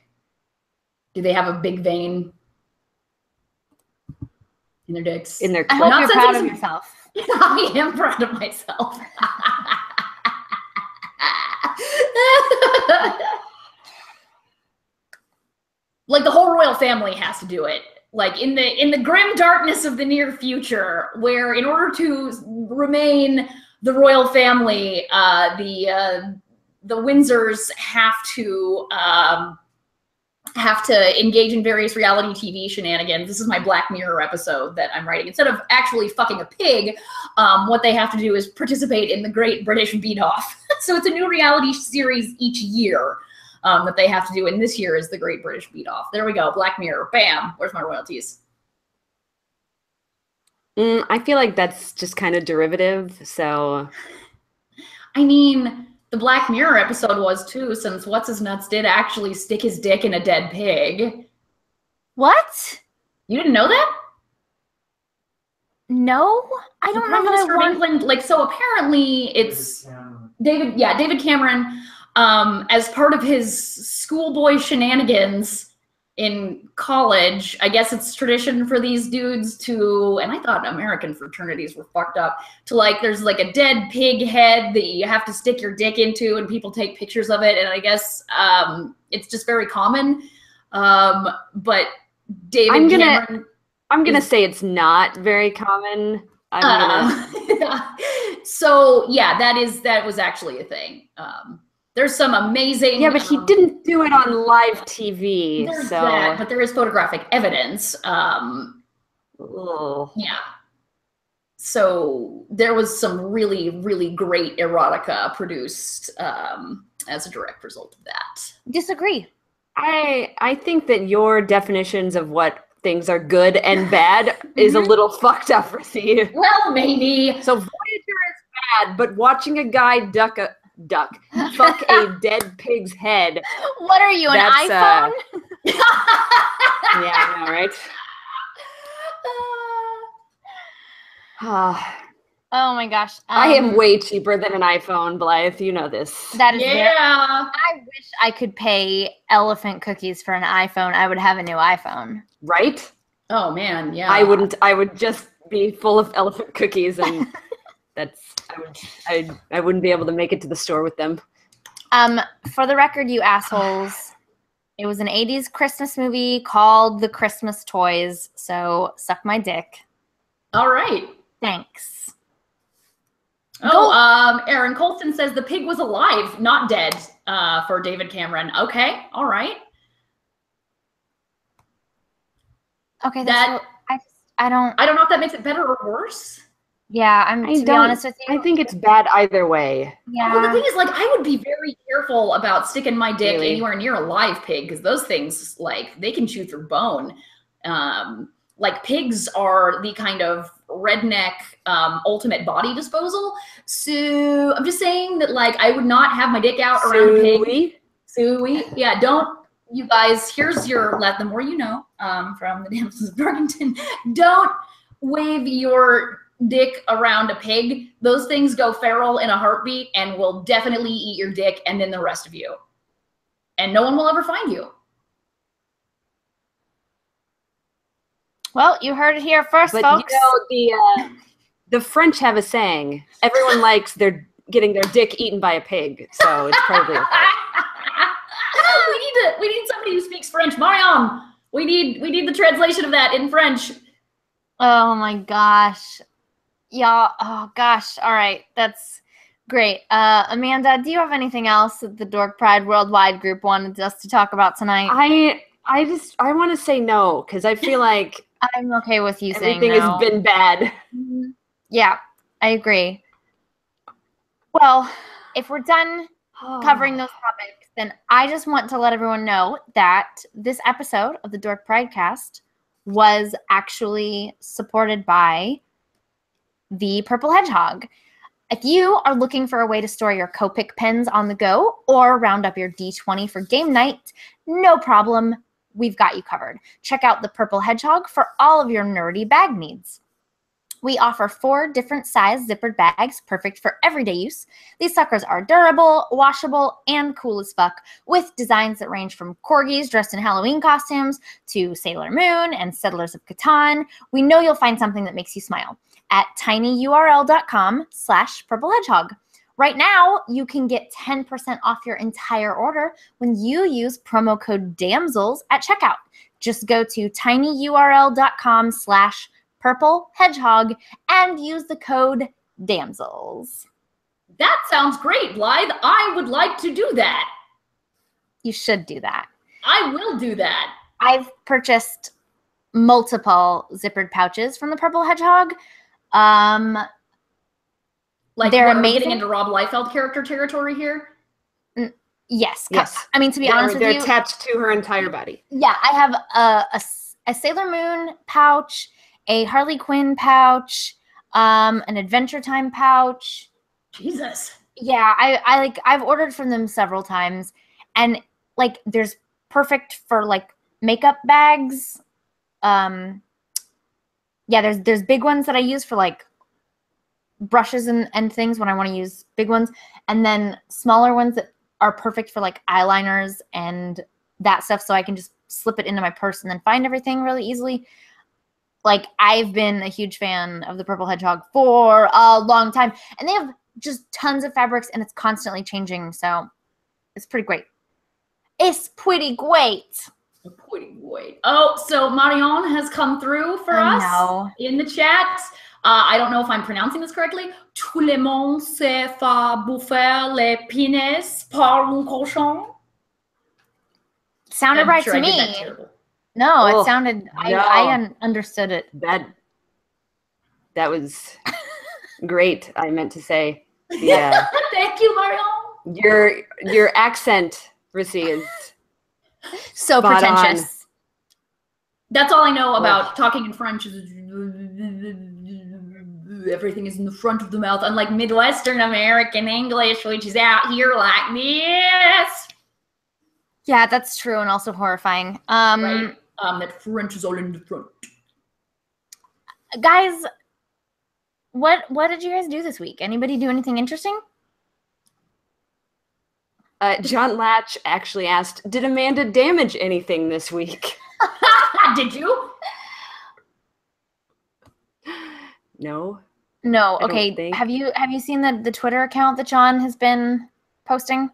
do they have a big vein in their dicks? I hope you're proud of yourself. I am proud of myself. Like, the whole royal family has to do it. Like, in the grim darkness of the near future, where in order to remain the royal family, the Windsors have to engage in various reality TV shenanigans. This is my Black Mirror episode that I'm writing. Instead of actually fucking a pig, what they have to do is participate in the Great British Beat Off. So it's a new reality series each year that they have to do, and this year is the Great British Beat Off. There we go, Black Mirror. Bam. Where's my royalties? I feel like that's just kind of derivative, so... I mean, the Black Mirror episode was too, since What's-His-Nuts did actually stick his dick in a dead pig. What? You didn't know that? No, I don't know that I want... England, like, so apparently it's David Cameron, as part of his schoolboy shenanigans in college. I guess it's tradition for these dudes to, and I thought American fraternities were fucked up, to like, there's like a dead pig head that you have to stick your dick into and people take pictures of it. And I guess it's just very common. But Cameron... I'm gonna say it's not very common. So yeah, that was actually a thing. There's some amazing... Yeah, but he didn't do it on live TV. There's so that, but there is photographic evidence. Yeah. So there was some really, really great erotica produced as a direct result of that. Disagree. I think that your definitions of what things are good and bad is a little fucked up, Rissy. Well, maybe. So Voyager is bad, but watching a guy fuck a dead pig's head. What are you, an iPhone? Yeah, I know, right? Oh my gosh. I am way cheaper than an iPhone, Blythe. You know this. That is I wish I could pay elephant cookies for an iPhone. I would have a new iPhone. Right? Oh man, yeah. I wouldn't. I would just be full of elephant cookies, and I wouldn't be able to make it to the store with them. For the record, you assholes, it was an 80s Christmas movie called The Christmas Toys, so suck my dick. All right. Thanks. Oh, Aaron Colston says the pig was alive, not dead, for David Cameron. Okay, all right. Okay, that I don't know if that makes it better or worse. Yeah, to be honest with you, I think it's bad either way. Yeah. Well, the thing is, like, I would be very careful about sticking my dick anywhere near a live pig, because those things, like, they can chew through bone. Like, pigs are the kind of redneck ultimate body disposal. So I'm just saying that, like, I would not have my dick out around a pig. Suey. Yeah, don't. You guys, here's your the more you know from the Damsels of Dorkington. Don't wave your dick around a pig. Those things go feral in a heartbeat and will definitely eat your dick and then the rest of you. And no one will ever find you. Well, you heard it here first, but folks. You know, The French have a saying. Everyone likes their getting their dick eaten by a pig, so it's probably okay. We need somebody who speaks French. Marion, we need the translation of that in French. Oh my gosh. Y'all, oh gosh. All right. That's great. Amanda, do you have anything else that the Dork Pride Worldwide group wanted us to talk about tonight? I want to say no, because I feel like I'm okay with you saying everything no. has been bad. Yeah, I agree. Well, if we're done covering those topics, then I just want to let everyone know that this episode of the Dork Pridecast was actually supported by the Purple Hedgehog. If you are looking for a way to store your Copic pens on the go or round up your D20 for game night, no problem. We've got you covered. Check out the Purple Hedgehog for all of your nerdy bag needs. We offer 4 different size zippered bags, perfect for everyday use. These suckers are durable, washable, and cool as fuck, with designs that range from corgis dressed in Halloween costumes to Sailor Moon and Settlers of Catan. We know you'll find something that makes you smile at tinyurl.com/purplehedgehog. Right now, you can get 10% off your entire order when you use promo code DAMSELS at checkout. Just go to tinyurl.com/purplehedgehog and use the code DAMSELS. That sounds great, Blythe. I would like to do that. You should do that. I will do that. I've purchased multiple zippered pouches from the Purple Hedgehog. Like, they're what, amazing. Are we getting into Rob Liefeld character territory here? Yes. Yes. I mean, to be honest with you, they're attached to her entire body. Yeah, I have a Sailor Moon pouch, a Harley Quinn pouch, an Adventure Time pouch. Jesus. Yeah, I've ordered from them several times, and like there's perfect for like makeup bags. Yeah, there's big ones that I use for like brushes and things when I want to use big ones, and then smaller ones that are perfect for like eyeliners and that stuff, so I can just slip it into my purse and then find everything really easily. Like, I've been a huge fan of the Purple Hedgehog for a long time, and they have just tons of fabrics, and it's constantly changing, so it's pretty great. It's pretty great. Pretty great. Oh, so Marion has come through for us in the chat. I don't know if I'm pronouncing this correctly. Tout le monde se fait bouffer les pénis par un cochon. Sounded right to me. I did that terrible. No, it sounded. I understood it. That was great. I meant to say. Yeah. Thank you, Marion. Your accent, Rissy, is so pretentious. On. That's all I know about talking in French. Everything is in the front of the mouth, unlike Midwestern American English, which is out here like this. Yeah, that's true, and also horrifying. Right? That French is all in the front. Guys, what did you guys do this week? Anybody do anything interesting? John Latch actually asked, did Amanda damage anything this week? Did you? No. No. Okay. Have you seen the Twitter account that John has been posting?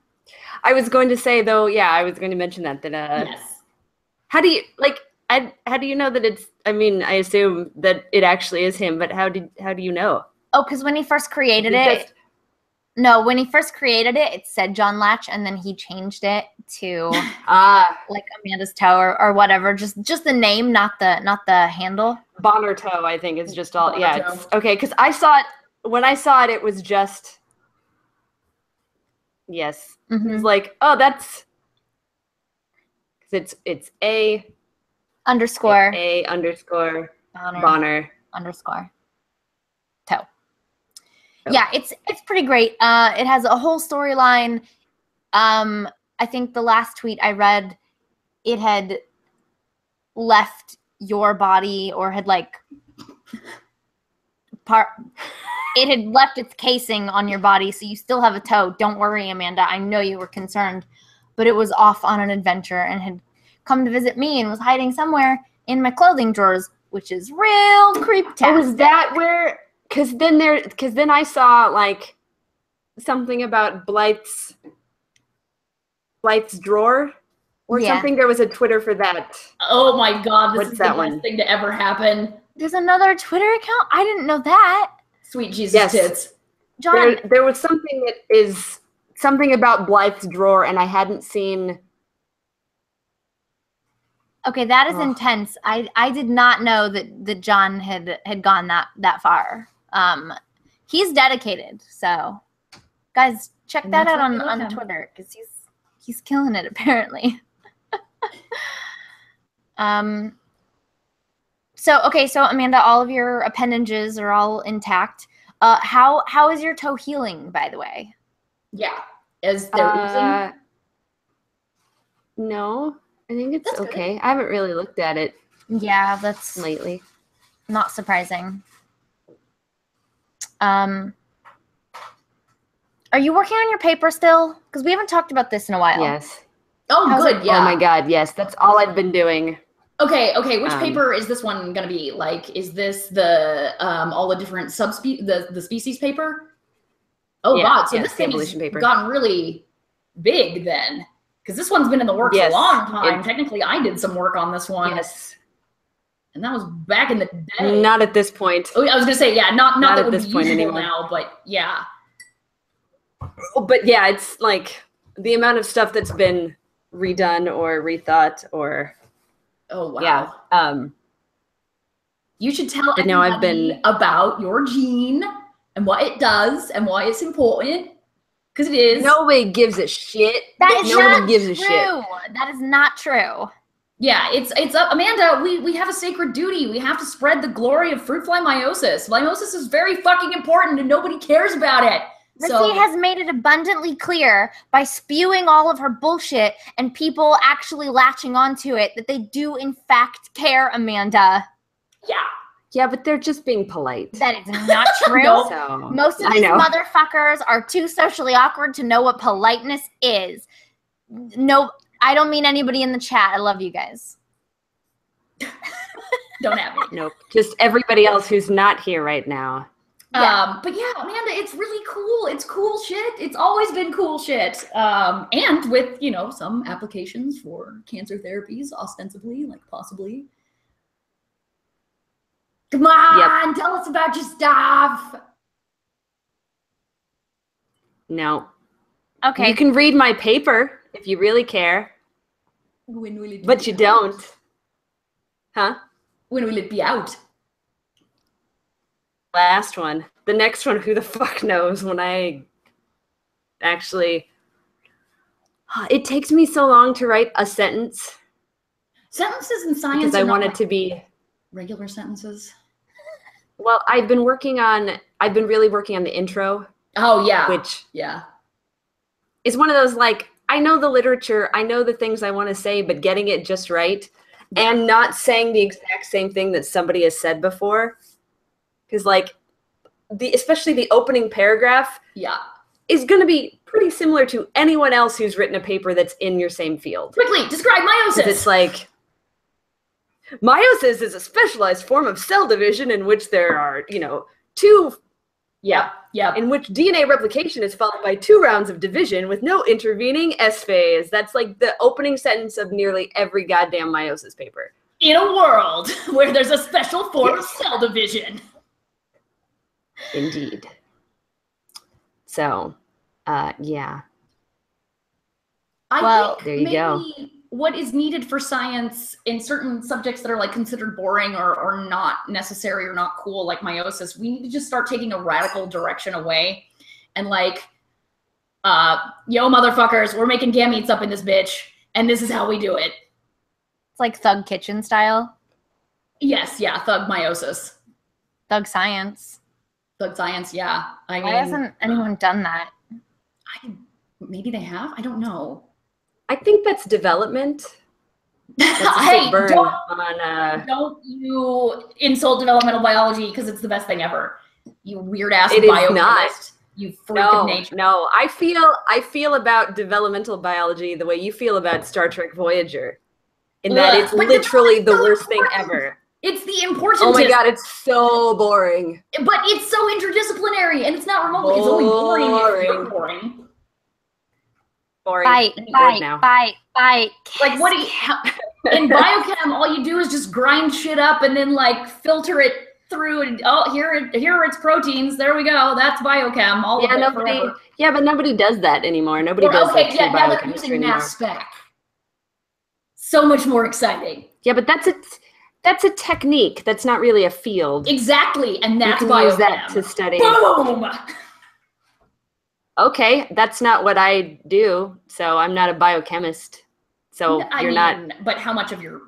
I was going to say though, yeah, I was going to mention that yes. How do you know that it's, I mean, I assume that it actually is him, but how do you know? Oh, because when he first created it, it said John Latch, and then he changed it to like Amanda's Toe or whatever. Just the name, not the handle. Bonner Toe, I think, is just all. Yeah, it's, okay. Because I saw it when I saw it. It was just yes. Mm-hmm. It was like, oh, that's because it's A underscore Bonner underscore Toe. Yeah, it's pretty great. It has a whole storyline. I think the last tweet I read, it had left your body or had it had left its casing on your body, so you still have a toe. Don't worry, Amanda. I know you were concerned, but it was off on an adventure and had come to visit me and was hiding somewhere in my clothing drawers, which is real creep-tastic. Oh, is that where Because then I saw like something about Blythe's drawer or something. There was a Twitter for that. Oh my god, this is the that best thing to ever happen. There's another Twitter account? I didn't know that. Sweet Jesus tits. John. There was something that is something about Blythe's drawer, and I hadn't seen. Okay, that is intense. I did not know that John had gone that far. He's dedicated, so guys, check that out on Twitter because he's killing it apparently. So Amanda, all of your appendages are all intact. How is your toe healing, by the way? Yeah, is there oozing? No, I think it's okay. Good. I haven't really looked at it. Yeah, that's lately. Not surprising. Are you working on your paper still? Because we haven't talked about this in a while. Yes. Oh, good. Yeah. Oh my God. Yes, that's all I've been doing. Okay. Which paper is this one gonna be? Like, is this the all the different the species paper? Oh yeah, God! So this thing has gotten really big then, because this one's been in the works a long time. Technically, I did some work on this one. Yes. And that was back in the day. Not at this point. Oh, I was gonna say, yeah, not that at this point anymore now, but yeah. But yeah, it's like the amount of stuff that's been redone or rethought or. Oh wow. Yeah. You should tell everybody about your gene and what it does and why it's important. Because it is. Nobody gives a shit. Nobody gives a shit. That is not true. Yeah, it's Amanda, we have a sacred duty. We have to spread the glory of fruit fly meiosis. Meiosis is very fucking important and nobody cares about it. Rissy has made it abundantly clear by spewing all of her bullshit and people actually latching onto it that they do in fact care, Amanda. Yeah. Yeah, but they're just being polite. That is not true. So, most of these motherfuckers are too socially awkward to know what politeness is. No, I don't mean anybody in the chat. I love you guys. Don't have me. Nope. Just everybody else who's not here right now. Yeah. But yeah, Amanda, it's really cool. It's cool shit. It's always been cool shit. And with, some applications for cancer therapies, ostensibly, like possibly. Come on, tell us about your stuff. No. Okay. You can read my paper if you really care. When will it be but you out? don't. Huh? When will it be out? Last one. The next one, who the fuck knows when I actually... It takes me so long to write a sentence. Sentences in science because I want it to be... regular sentences. Well, I've been really working on the intro. Oh, yeah. Which is one of those, like, I know the literature, I know the things I want to say, but getting it just right and not saying the exact same thing that somebody has said before. Because, like, especially the opening paragraph is going to be pretty similar to anyone else who's written a paper that's in your same field. Quickly, describe meiosis. It's like... Meiosis is a specialized form of cell division in which there are, two. Yeah. In which DNA replication is followed by 2 rounds of division with no intervening S phase. That's like the opening sentence of nearly every goddamn meiosis paper. In a world where there's a special form of cell division. Indeed. So, yeah. I think there you go. What is needed for science in certain subjects that are like considered boring or not necessary or not cool, like meiosis, we need to just start taking a radical direction away and like, yo motherfuckers, we're making gametes up in this bitch and this is how we do it. It's like Thug Kitchen style. Yes, yeah, thug meiosis. Thug science. Thug science, yeah. I mean, why hasn't anyone done that? Maybe they have? I don't know. I think that's development. That's hey, don't you insult developmental biology because it's the best thing ever. You weird ass biochemist. You freak of nature. No, I feel about developmental biology the way you feel about Star Trek Voyager. In that it's literally the worst thing ever. It's the importance. Oh my god, it's so boring. But it's so interdisciplinary, and it's not remotely. It's only boring if you're boring. Boring. Bite. Like, what do you... In biochem, all you do is just grind shit up and then, like, filter it through and, oh, here are its proteins. There we go. That's biochem. All of it forever. Yeah, but nobody does that anymore. Nobody does okay, like, now they're using mass spec. So much more exciting. Yeah, but that's a technique. That's not really a field. Exactly, and that's you can use that to study. Boom! Okay, that's not what I do, so I'm not a biochemist. So not. But how much of your,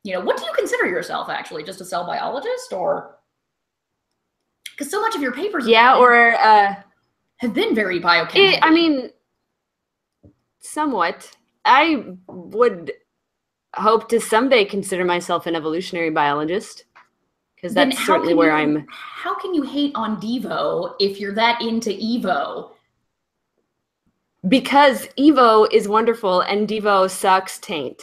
what do you consider yourself actually? Just a cell biologist, or? Because so much of your papers, have been very biochemical. I mean, somewhat. I would hope to someday consider myself an evolutionary biologist, because that's certainly where I'm. How can you hate on Devo if you're that into Evo? Because Evo is wonderful and Devo sucks taint.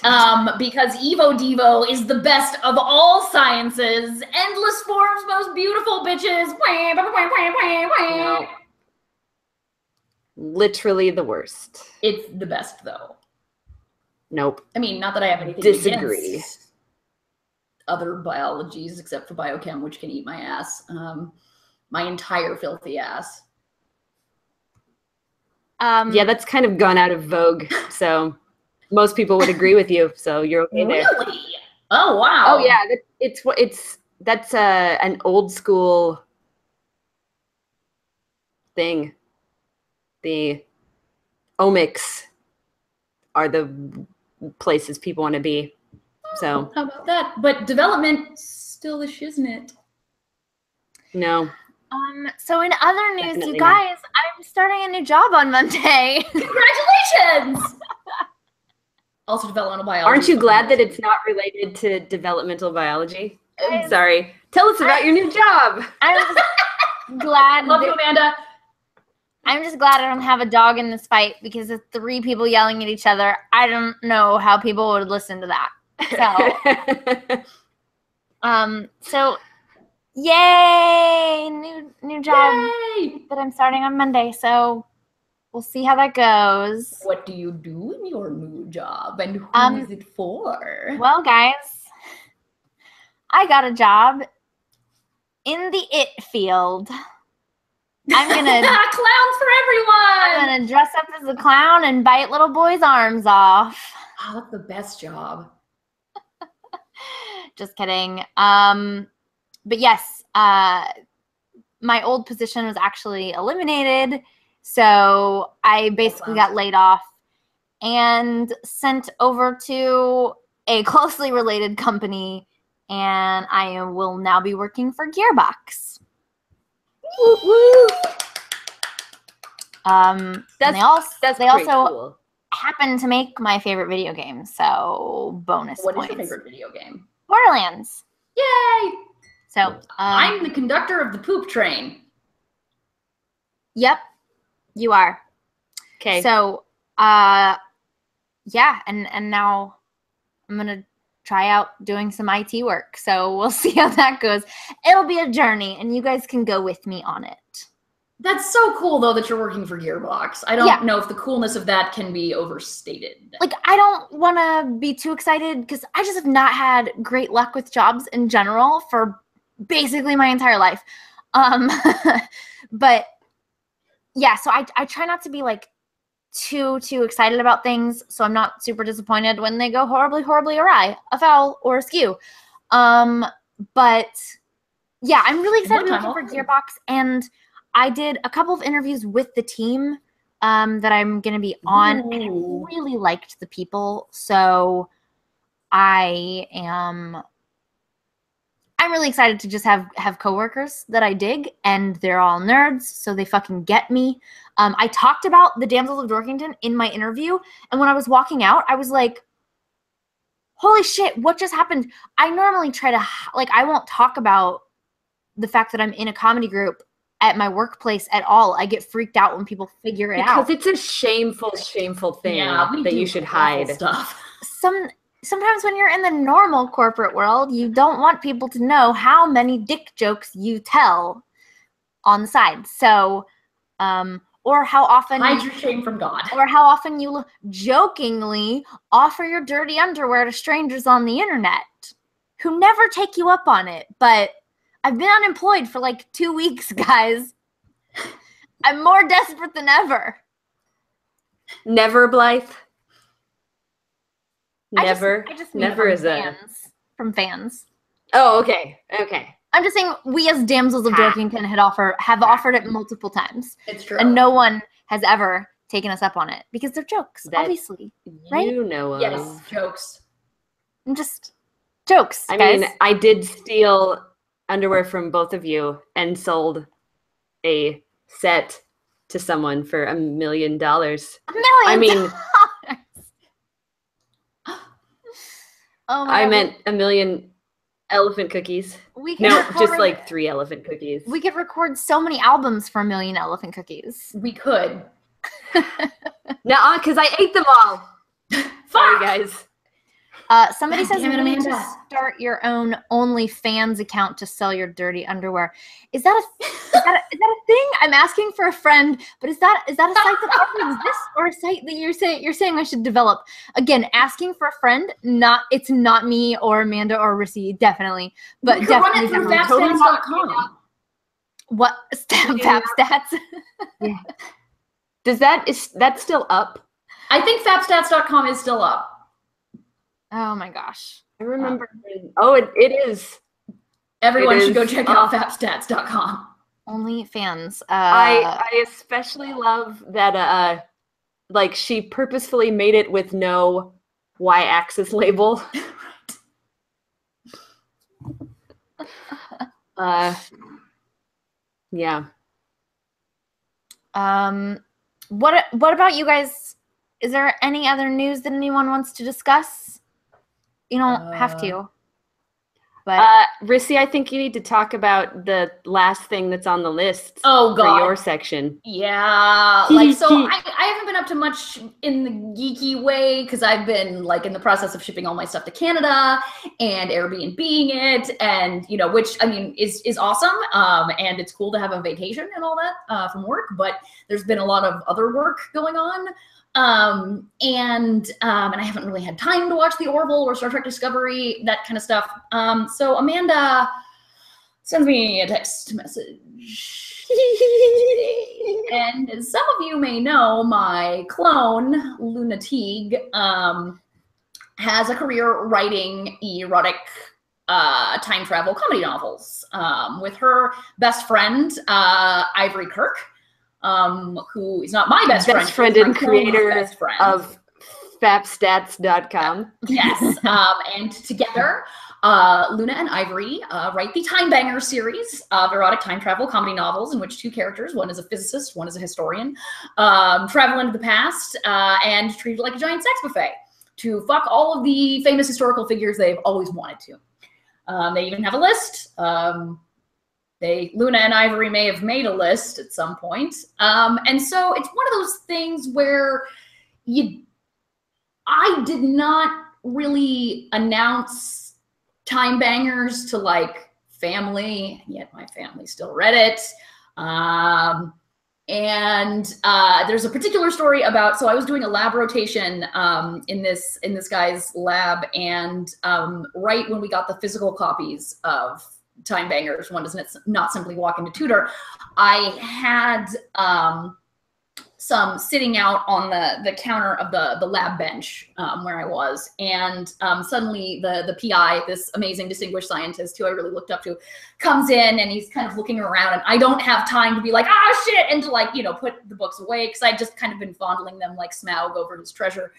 Because Devo is the best of all sciences. Endless forms, most beautiful bitches. No. Literally the worst. It's the best, though. Nope. I mean, not that I have anything against other biologies except for biochem, which can eat my ass. My entire filthy ass. Yeah, that's kind of gone out of vogue. So most people would agree with you. So you're okay there. Really? Oh wow. Oh yeah, that's an old school thing. The omics are the places people want to be. So how about that? But development still a shiznit. No. So in other news, definitely you guys, I'm starting a new job on Monday. Congratulations! Also developmental biology. Aren't you glad that it's not related to developmental biology? I'm sorry. Tell us about your new job. I'm just glad. Love you, Amanda. I'm just glad I don't have a dog in this fight, because the 3 people yelling at each other, I don't know how people would listen to that. So yay! New job that I'm starting on Monday. So we'll see how that goes. What do you do in your new job, and who is it for? Well, guys, I got a job in the it field. I'm gonna clowns for everyone. I'm gonna dress up as a clown and bite little boys' arms off. Oh, that's the best job. Just kidding. But yes, my old position was actually eliminated, so I basically got laid off and sent over to a closely related company, and I will now be working for Gearbox. Woo woo! They also cool. happen to make my favorite video game, so bonus points. What is your favorite video game? Borderlands. Yay! So I'm the conductor of the poop train. Yep, you are. Okay. So yeah, and now I'm gonna try out doing some IT work. So we'll see how that goes. It'll be a journey, and you guys can go with me on it. That's so cool, though, that you're working for Gearbox. I don't know if the coolness of that can be overstated. Like, I don't want to be too excited, because I just have not had great luck with jobs in general for basically my entire life. But yeah, so I try not to be like too excited about things, so I'm not super disappointed when they go horribly awry, afoul, or askew. But yeah, I'm really excited working for Gearbox, and I did a couple of interviews with the team that I'm going to be on, and I really liked the people. So I'm really excited to just have coworkers that I dig, and they're all nerds, so they fucking get me. I talked about the Damsels of Dorkington in my interview, and when I was walking out, I was like, holy shit, what just happened? I normally try to, I won't talk about the fact that I'm in a comedy group at my workplace at all. I get freaked out when people figure it out. Because it's a shameful thing that you should hide. Stuff. sometimes when you're in the normal corporate world, you don't want people to know how many dick jokes you tell on the side. So, or how often hide your shame from God. Or how often you jokingly offer your dirty underwear to strangers on the internet who never take you up on it. But I've been unemployed for like 2 weeks, guys. I'm more desperate than Never, Blythe. Never. I just never is from fans. Oh, okay. Okay. I'm just saying we as Damsels of Dorkington have offered it multiple times. It's true. And no one has ever taken us up on it because they're jokes, obviously. Right? You know of. Yes, jokes. I'm just jokes. I guys. mean, I did steal underwear from both of you and sold a set to someone for $1 million. $1 million. I mean, oh my I God. meant 1 million elephant cookies. No, just like 3 elephant cookies. We could record so many albums for 1 million elephant cookies. We could. No, because I ate them all. Sorry, guys. Somebody says you need to start your own OnlyFans account to sell your dirty underwear. Is that a thing? I'm asking for a friend, but is that a site that already exists, or a site that you're saying I should develop? Again, asking for a friend. It's not me or Amanda or Rissy, definitely, but we could definitely run it through fapstats.com. What Fapstats? Yeah. Is that still up? I think fapstats.com is still up. Oh my gosh. I remember. It is. Everyone should go check out fapstats.com. OnlyFans. I especially love that like she purposefully made it with no y-axis label. Yeah. What about you guys? Is there any other news that anyone wants to discuss? You don't have to. But Rissy, I think you need to talk about the last thing that's on the list. Oh God, for your section. Yeah, like so. I haven't been up to much in the geeky way because I've been like in the process of shipping all my stuff to Canada and Airbnb-ing it, and which I mean is awesome. And it's cool to have a vacation and all that from work. But there's been a lot of other work going on. And I haven't really had time to watch the Orville or Star Trek Discovery, that kind of stuff. So Amanda sends me a text message. And as some of you may know, my clone, Luna Teague, has a career writing erotic time travel comedy novels with her best friend, Ivory Kirk. Who is not my best friend and creator of fapstats.com. Yes. And together, Luna and Ivory write the Time Banger series of erotic time travel comedy novels in which 2 characters, one is a physicist, one is a historian, travel into the past and treat it like a giant sex buffet to fuck all of the famous historical figures they've always wanted to. They even have a list. Luna and Ivory may have made a list at some point. And so it's one of those things where I did not really announce Time Bangers to like family, yet my family still read it. And there's a particular story about, so I was doing a lab rotation in this guy's lab, and right when we got the physical copies of Time Bangers, one doesn't not simply walk into tutor, I had some sitting out on the counter of the lab bench where I was, and suddenly the PI, this amazing distinguished scientist who I really looked up to, comes in, and he's kind of looking around, and I don't have time to be like, ah, shit, and to like, put the books away, because I'd just kind of been fondling them like Smaug over his treasure.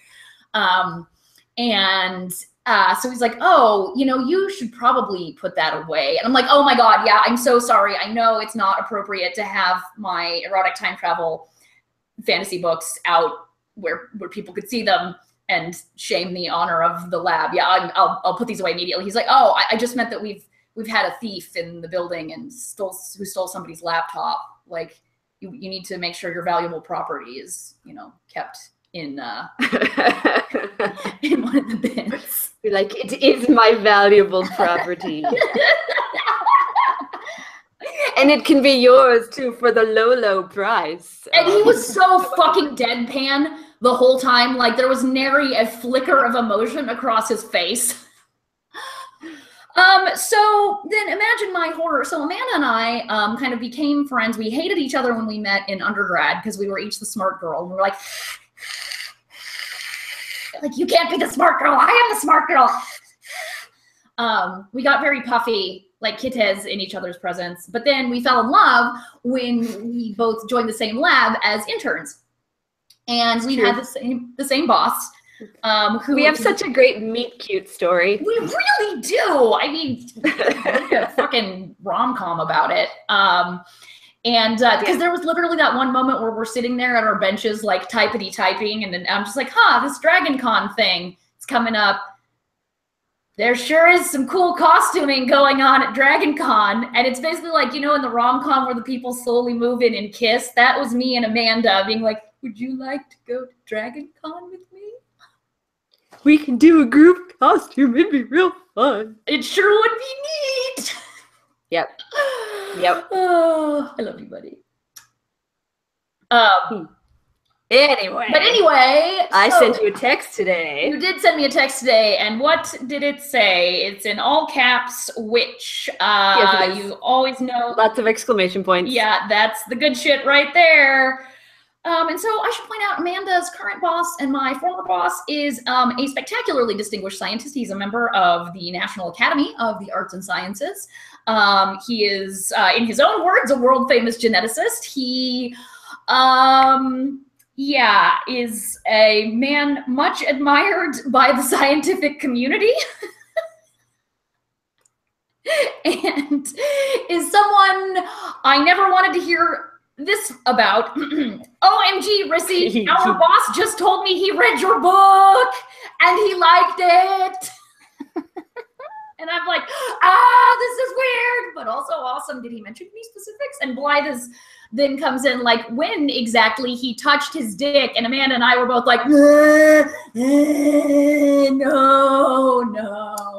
So he's like, oh, you should probably put that away. And I'm like, oh my God, yeah, I'm so sorry. I know it's not appropriate to have my erotic time travel fantasy books out where people could see them and shame the honor of the lab. Yeah, I'll put these away immediately. He's like, oh, I just meant that we've had a thief in the building and who stole somebody's laptop. Like, you need to make sure your valuable property is, kept in in one of the bins. Be like, it is my valuable property. And it can be yours too for the low, low price. And he was so fucking deadpan the whole time. Like there was nary a flicker of emotion across his face. So then imagine my horror. So Amanda and I kind of became friends. We hated each other when we met in undergrad because we were each the smart girl. And we were like, you can't be the smart girl. I am the smart girl. We got very puffy, like kittehs in each other's presence. But then we fell in love when we both joined the same lab as interns. And we had the same boss. We have such a great meet cute story. We really do. I mean, like a fucking rom-com about it. And because there was literally that one moment where we're sitting there at our benches, like typing, and then I'm just like, this Dragon Con thing is coming up. There sure is some cool costuming going on at Dragon Con. And it's basically like, in the rom-com where the people slowly move in and kiss. That was me and Amanda being like, would you like to go to Dragon Con with me? We can do a group costume. It'd be real fun. It sure would be neat. Yep. Oh, I love you, buddy. Anyway. But anyway. I sent you a text today. You did send me a text today. And what did it say? It's in all caps, which yes, you always know. Lots of exclamation points. Yeah, that's the good shit right there. And so I should point out Amanda's current boss and my former boss is a spectacularly distinguished scientist. He's a member of the National Academy of the Arts and Sciences. He is, in his own words, a world-famous geneticist. He, is a man much admired by the scientific community. And is someone I never wanted to hear this about. OMG, Rissy, our boss just told me he read your book and he liked it. And I'm like, this is weird, but also awesome. Did he mention any specifics? And Blythe then comes in like, when exactly he touched his dick? And Amanda and I were both like, no.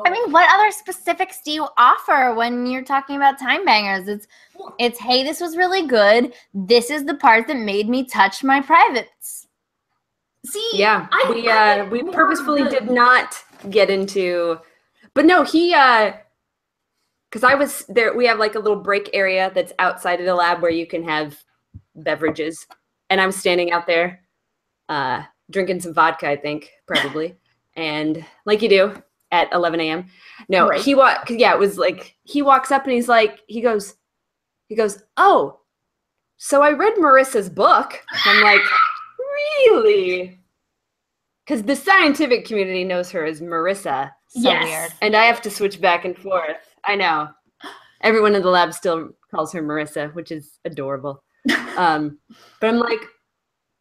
I mean, what other specifics do you offer when you're talking about time bangers? It's hey, this was really good. This is the part that made me touch my privates. See, yeah, we purposefully did not get into, but no, he, because I was there, we have like a little break area that's outside of the lab where you can have beverages, and I was standing out there, drinking some vodka, I think, probably, and like you do at 11 a.m. No, right. It was like, he walks up and he's like, he goes, oh, so I read Marissa's book. And I'm like, really? Because the scientific community knows her as Marissa. So yes. Weird. And I have to switch back and forth. I know. Everyone in the lab still calls her Marissa, which is adorable. But I'm like,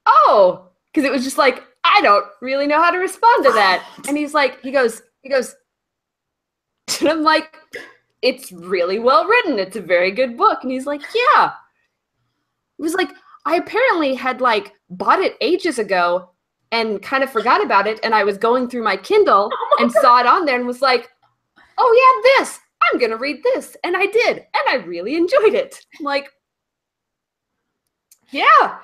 oh, because it was just like, I don't really know how to respond to that. And he goes, and I'm like, it's really well written. It's a very good book. And he's like, yeah. It was like, I apparently had like bought it ages ago and kind of forgot about it. And I was going through my Kindle and saw it on there and was like, oh yeah, this. I'm going to read this. And I did. And I really enjoyed it. I'm like, yeah.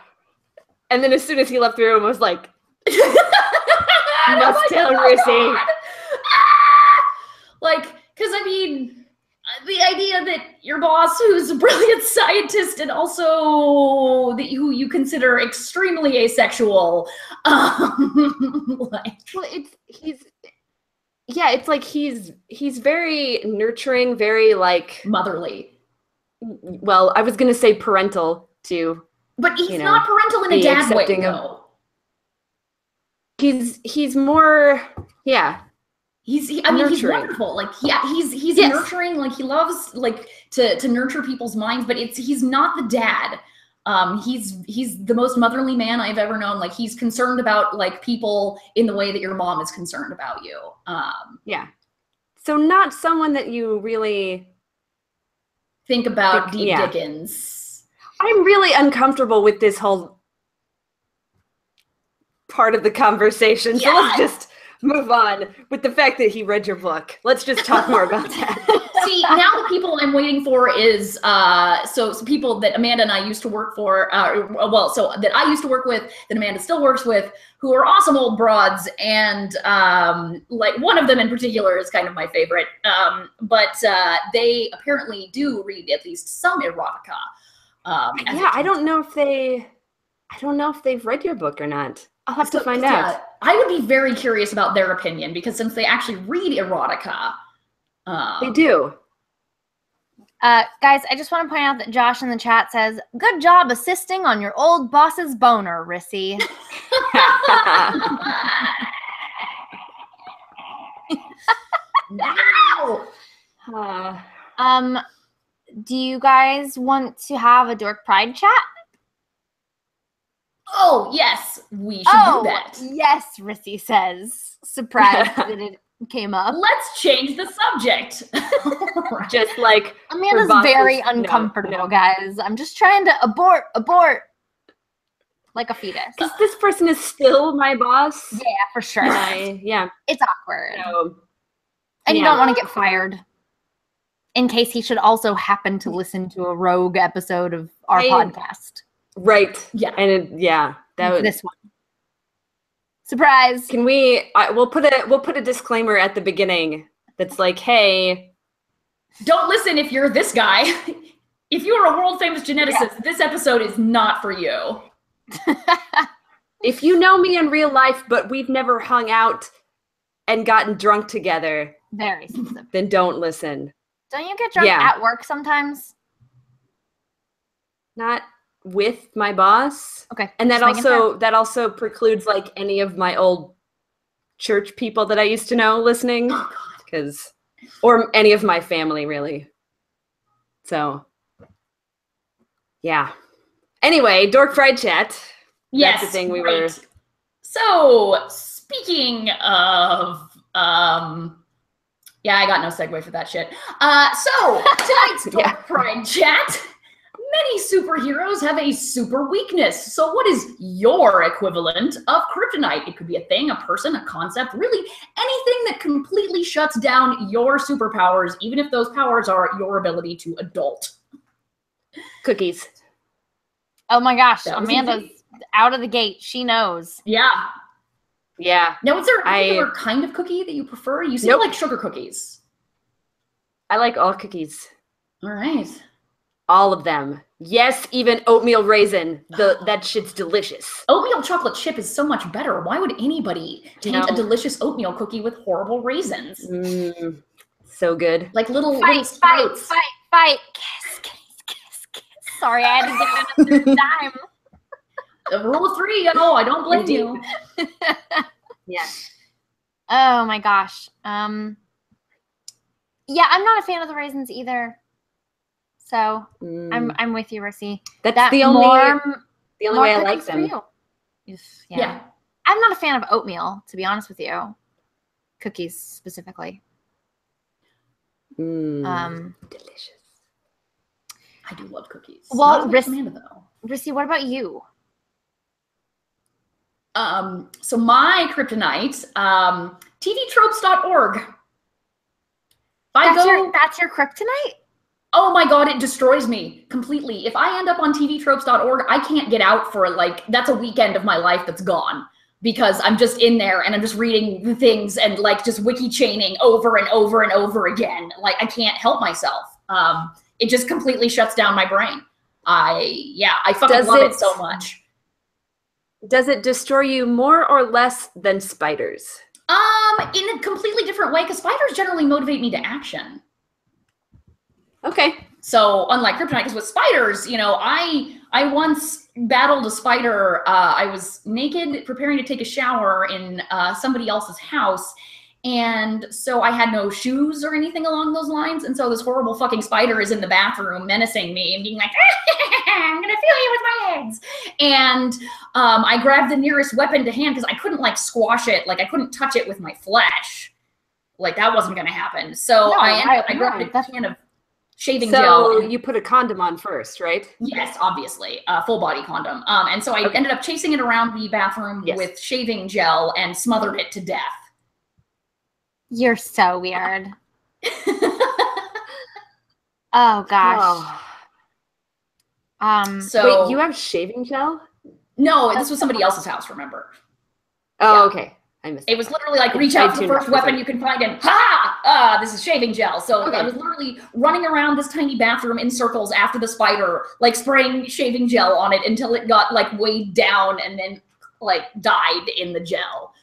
And then as soon as he left the room, I was like, you must tell Rissy. Like, because I mean, the idea that your boss, who's a brilliant scientist and also who you consider extremely asexual, it's like he's very nurturing, very like motherly. Well, I was gonna say parental too, but he's not parental in a dad way, though. He's more, yeah. He's wonderful. Like, yeah, he's yes. Nurturing. Like, he loves like to nurture people's minds, but he's not the dad. He's the most motherly man I've ever known. Like, he's concerned about like people in the way that your mom is concerned about you. Yeah. So not someone that you really think about deep Dickens. I'm really uncomfortable with this whole part of the conversation. So let's just move on with the fact that he read your book. Let's just talk more about that. See, now the people I'm waiting for is so people that Amanda and I used to work for, that I used to work with, that Amanda still works with, who are awesome old broads, and like one of them in particular is kind of my favorite. But they apparently do read at least some erotica. Yeah, I don't know if they've read your book or not. I'll have to find out. I would be very curious about their opinion, because since they actually read erotica, they do. Guys, I just want to point out that Josh in the chat says, "Good job assisting on your old boss's boner, Rissy." Wow. Do you guys want to have a Dork Pride chat? Oh, yes, we should do that. Yes, Rissy says, surprised that it came up. Let's change the subject. Just like Amanda's very uncomfortable, guys. I'm just trying to abort like a fetus. Because this person is still my boss. Yeah, for sure. Yeah. It's awkward. So, and you don't want to get fired. In case he should also happen to listen to a rogue episode of our podcast. Right. Yeah. And that would, this one. Surprise. Can we we'll put a disclaimer at the beginning that's like, hey, don't listen if you're this guy. If you are a world famous geneticist, this episode is not for you. If you know me in real life, but we've never hung out and gotten drunk together, very specific, then don't listen. Don't you get drunk at work sometimes? Not with my boss. Okay. And that also precludes like any of my old church people that I used to know listening. Oh God. Or any of my family really. So yeah. Anyway, Dork Pride chat. Yes. That's the thing we right. were. So speaking of I got no segue for that shit. So tonight's Dork Pride chat. Many superheroes have a super weakness. So what is your equivalent of kryptonite? It could be a thing, a person, a concept, really anything that completely shuts down your superpowers, even if those powers are your ability to adult. Cookies. Oh my gosh, Amanda's out of the gate. She knows. Yeah. Yeah. Now, is there a particular kind of cookie that you prefer? You seem like sugar cookies. I like all cookies. All right. All of them. Yes, even oatmeal raisin. That shit's delicious. Oatmeal chocolate chip is so much better. Why would anybody taint a delicious oatmeal cookie with horrible raisins? So good. Like little fight. Kiss. Sorry, I had to get it in a third time. The rule of three. Oh, I don't blame you. Yeah. Oh my gosh. I'm not a fan of the raisins either. So I'm with you, Rissy. That's the only way I like them. Yeah. I'm not a fan of oatmeal, to be honest with you. Cookies specifically. Delicious. I do love cookies. Well, Rissy, what about you? So my kryptonite, tvtropes.org. That's your kryptonite? Oh my God, it destroys me completely. If I end up on tvtropes.org, I can't get out for that's a weekend of my life that's gone, because I'm just in there and I'm just reading the things and just wiki chaining over and over and over again. I can't help myself. It just completely shuts down my brain. I fucking love it so much. Does it destroy you more or less than spiders? In a completely different way, because spiders generally motivate me to action. Okay. So unlike kryptonite, because with spiders, I once battled a spider. I was naked, preparing to take a shower in somebody else's house. And so I had no shoes or anything along those lines. And so this horrible fucking spider is in the bathroom menacing me and being like, I'm going to feel you with my eggs. And I grabbed the nearest weapon to hand because I couldn't squash it. I couldn't touch it with my flesh. That wasn't going to happen. So I grabbed a can of shaving gel. So you put a condom on first, right? Yes, obviously, full body condom. And so I ended up chasing it around the bathroom with shaving gel and smothered it to death. You're so weird. Oh gosh. So wait, you have shaving gel? No, this was somebody else's house, remember? Oh, okay. I missed it was literally like reach out for the first weapon you can find and this is shaving gel. So I was literally running around this tiny bathroom in circles after the spider, like spraying shaving gel on it until it got like weighed down and then like died in the gel.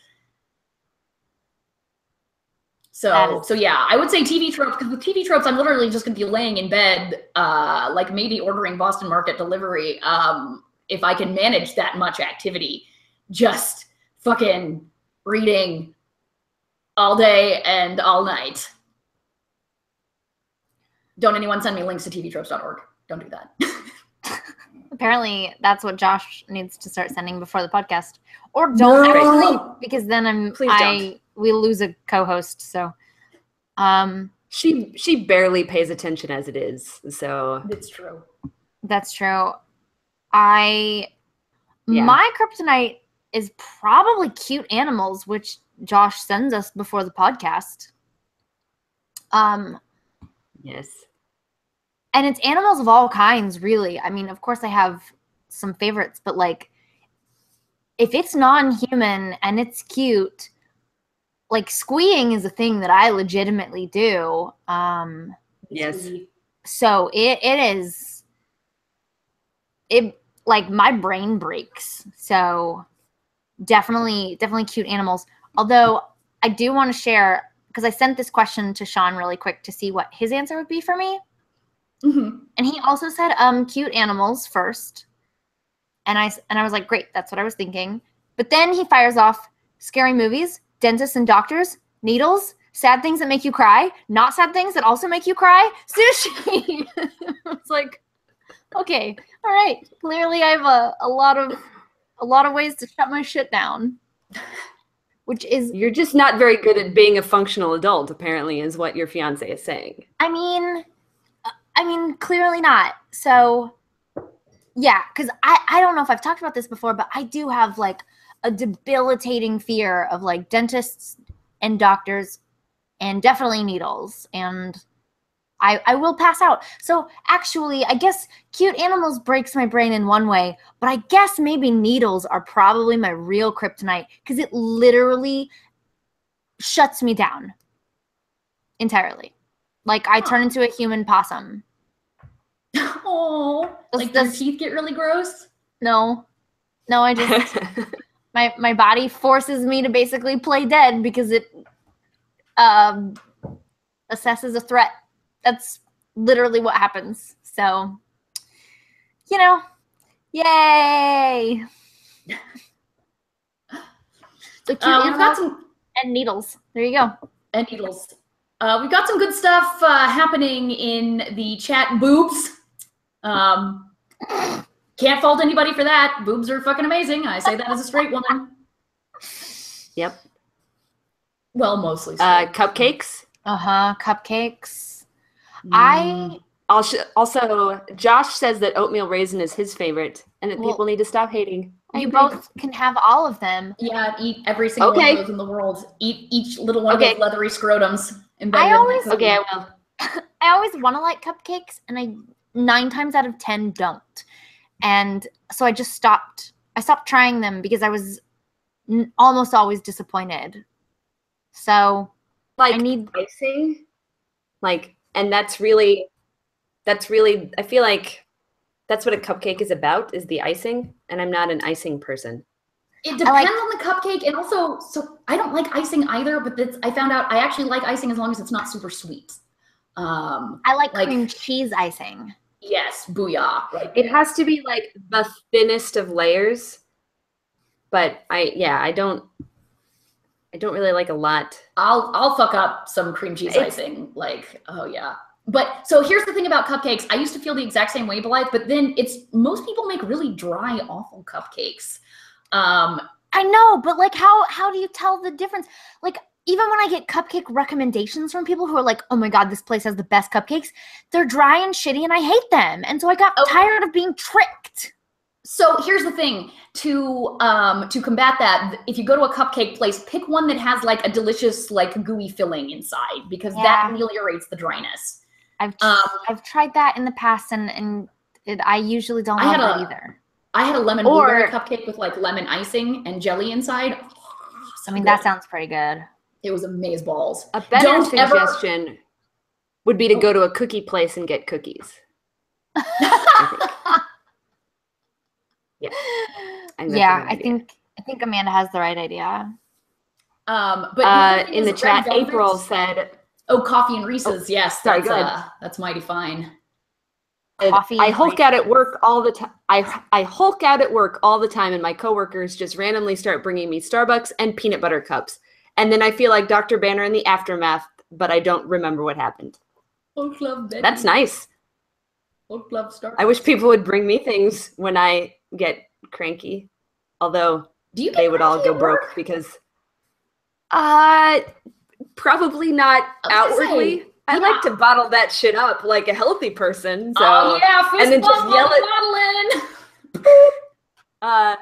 So yeah, I would say TV tropes, because with TV tropes, I'm literally just gonna be laying in bed, like maybe ordering Boston Market delivery, if I can manage that much activity, just fucking reading all day and all night. Don't anyone send me links to tvtropes.org. Don't do that. Apparently, that's what Josh needs to start sending before the podcast. Or don't actually, because then we lose a co-host. So, she barely pays attention as it is. So it's true. That's true. My kryptonite is probably cute animals, which Josh sends us before the podcast. Yes. And it's animals of all kinds, really. I mean, of course I have some favorites, but like if it's non-human and it's cute, like squeeing is a thing that I legitimately do. Yes. So it like my brain breaks. So definitely cute animals. Although I do want to share, because I sent this question to Sean really quick to see what his answer would be for me. Mm-hmm. And he also said cute animals first. And I was like, great, that's what I was thinking. But then he fires off scary movies, dentists and doctors, needles, sad things that make you cry, not sad things that also make you cry, sushi. It's like, okay, all right. Clearly I have a lot of ways to shut my shit down. Which is, you're just not very good at being a functional adult, apparently, is what your fiance is saying. I mean, clearly not. So, yeah, because I don't know if I've talked about this before, but I do have like a debilitating fear of like dentists and doctors and definitely needles. And I will pass out. So actually, I guess cute animals breaks my brain in one way, but I guess maybe needles are probably my real kryptonite because it literally shuts me down entirely. Like I turn into a human possum. Oh, like does your teeth get really gross? No, I just my body forces me to basically play dead because it assesses a threat. That's literally what happens. So, you know, yay! So cute we've got some and needles. There you go. And needles. We've got some good stuff happening in the chat. Boobs. Can't fault anybody for that. Boobs are fucking amazing. I say that as a straight woman. Yep. Well, mostly straight. Cupcakes. Cupcakes. Also, Josh says that oatmeal raisin is his favorite and that people need to stop hating. You both can have all of them. Yeah, eat every single one of those in the world. Eat each little one of those leathery scrotums. I will. I always want to like cupcakes, and I 9 times out of 10 don't. And so I just stopped. I stopped trying them because I was almost always disappointed. So like I need icing. Like, and that's really, I feel like that's what a cupcake is about, is the icing. And I'm not an icing person. It depends on the cupcake. And also, so I don't like icing either, but I found out I actually like icing as long as it's not super sweet. I like cream cheese icing. Yes, booyah. Right. It has to be like the thinnest of layers. But I don't really like a lot. I'll fuck up some cream cheese icing. Like, oh yeah. But so here's the thing about cupcakes. I used to feel the exact same way, Blythe, but then most people make really dry, awful cupcakes. I know, but like how do you tell the difference? Like even when I get cupcake recommendations from people who are like, oh my God, this place has the best cupcakes, they're dry and shitty and I hate them. And so I got tired of being tricked. So here's the thing, to combat that, if you go to a cupcake place, pick one that has like a delicious like gooey filling inside, because that ameliorates the dryness. I've tried that in the past, and I usually don't love that either. I had a lemon blueberry cupcake with like lemon icing and jelly inside. I mean, that sounds pretty good. It was amazeballs. A better suggestion would be to go to a cookie place and get cookies. I think Amanda has the right idea. But in the chat, April said, "Oh, coffee and Reese's." Yes, sorry, that's mighty fine. Coffee. I hulk out at work all the time. I hulk out at work all the time, and my coworkers just randomly start bringing me Starbucks and peanut butter cups, and then I feel like Dr. Banner in the aftermath, but I don't remember what happened. Hulk love Betty. That's nice. Hulk love Starbucks. I wish people would bring me things when I get cranky, although they would all go broke because probably not outwardly. I like to bottle that shit up like a healthy person. So and then just yell at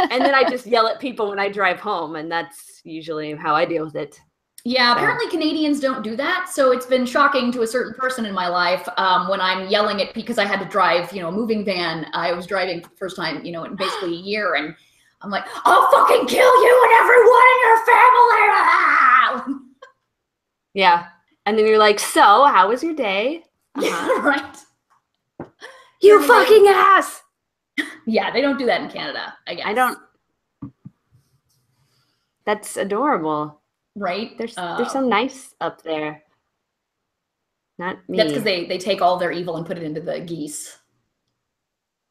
and then I just yell at people when I drive home, and that's usually how I deal with it. Yeah, apparently Canadians don't do that. So it's been shocking to a certain person in my life when I'm yelling at, because I had to drive, a moving van. I was driving for the first time, in basically a year, and I'm like, I'll fucking kill you and everyone in your family. Yeah. And then you're like, so how was your day? Right. You fucking ass. Yeah, they don't do that in Canada, I guess. I don't. That's adorable. Right? They're so nice up there. Not me. That's because they take all their evil and put it into the geese.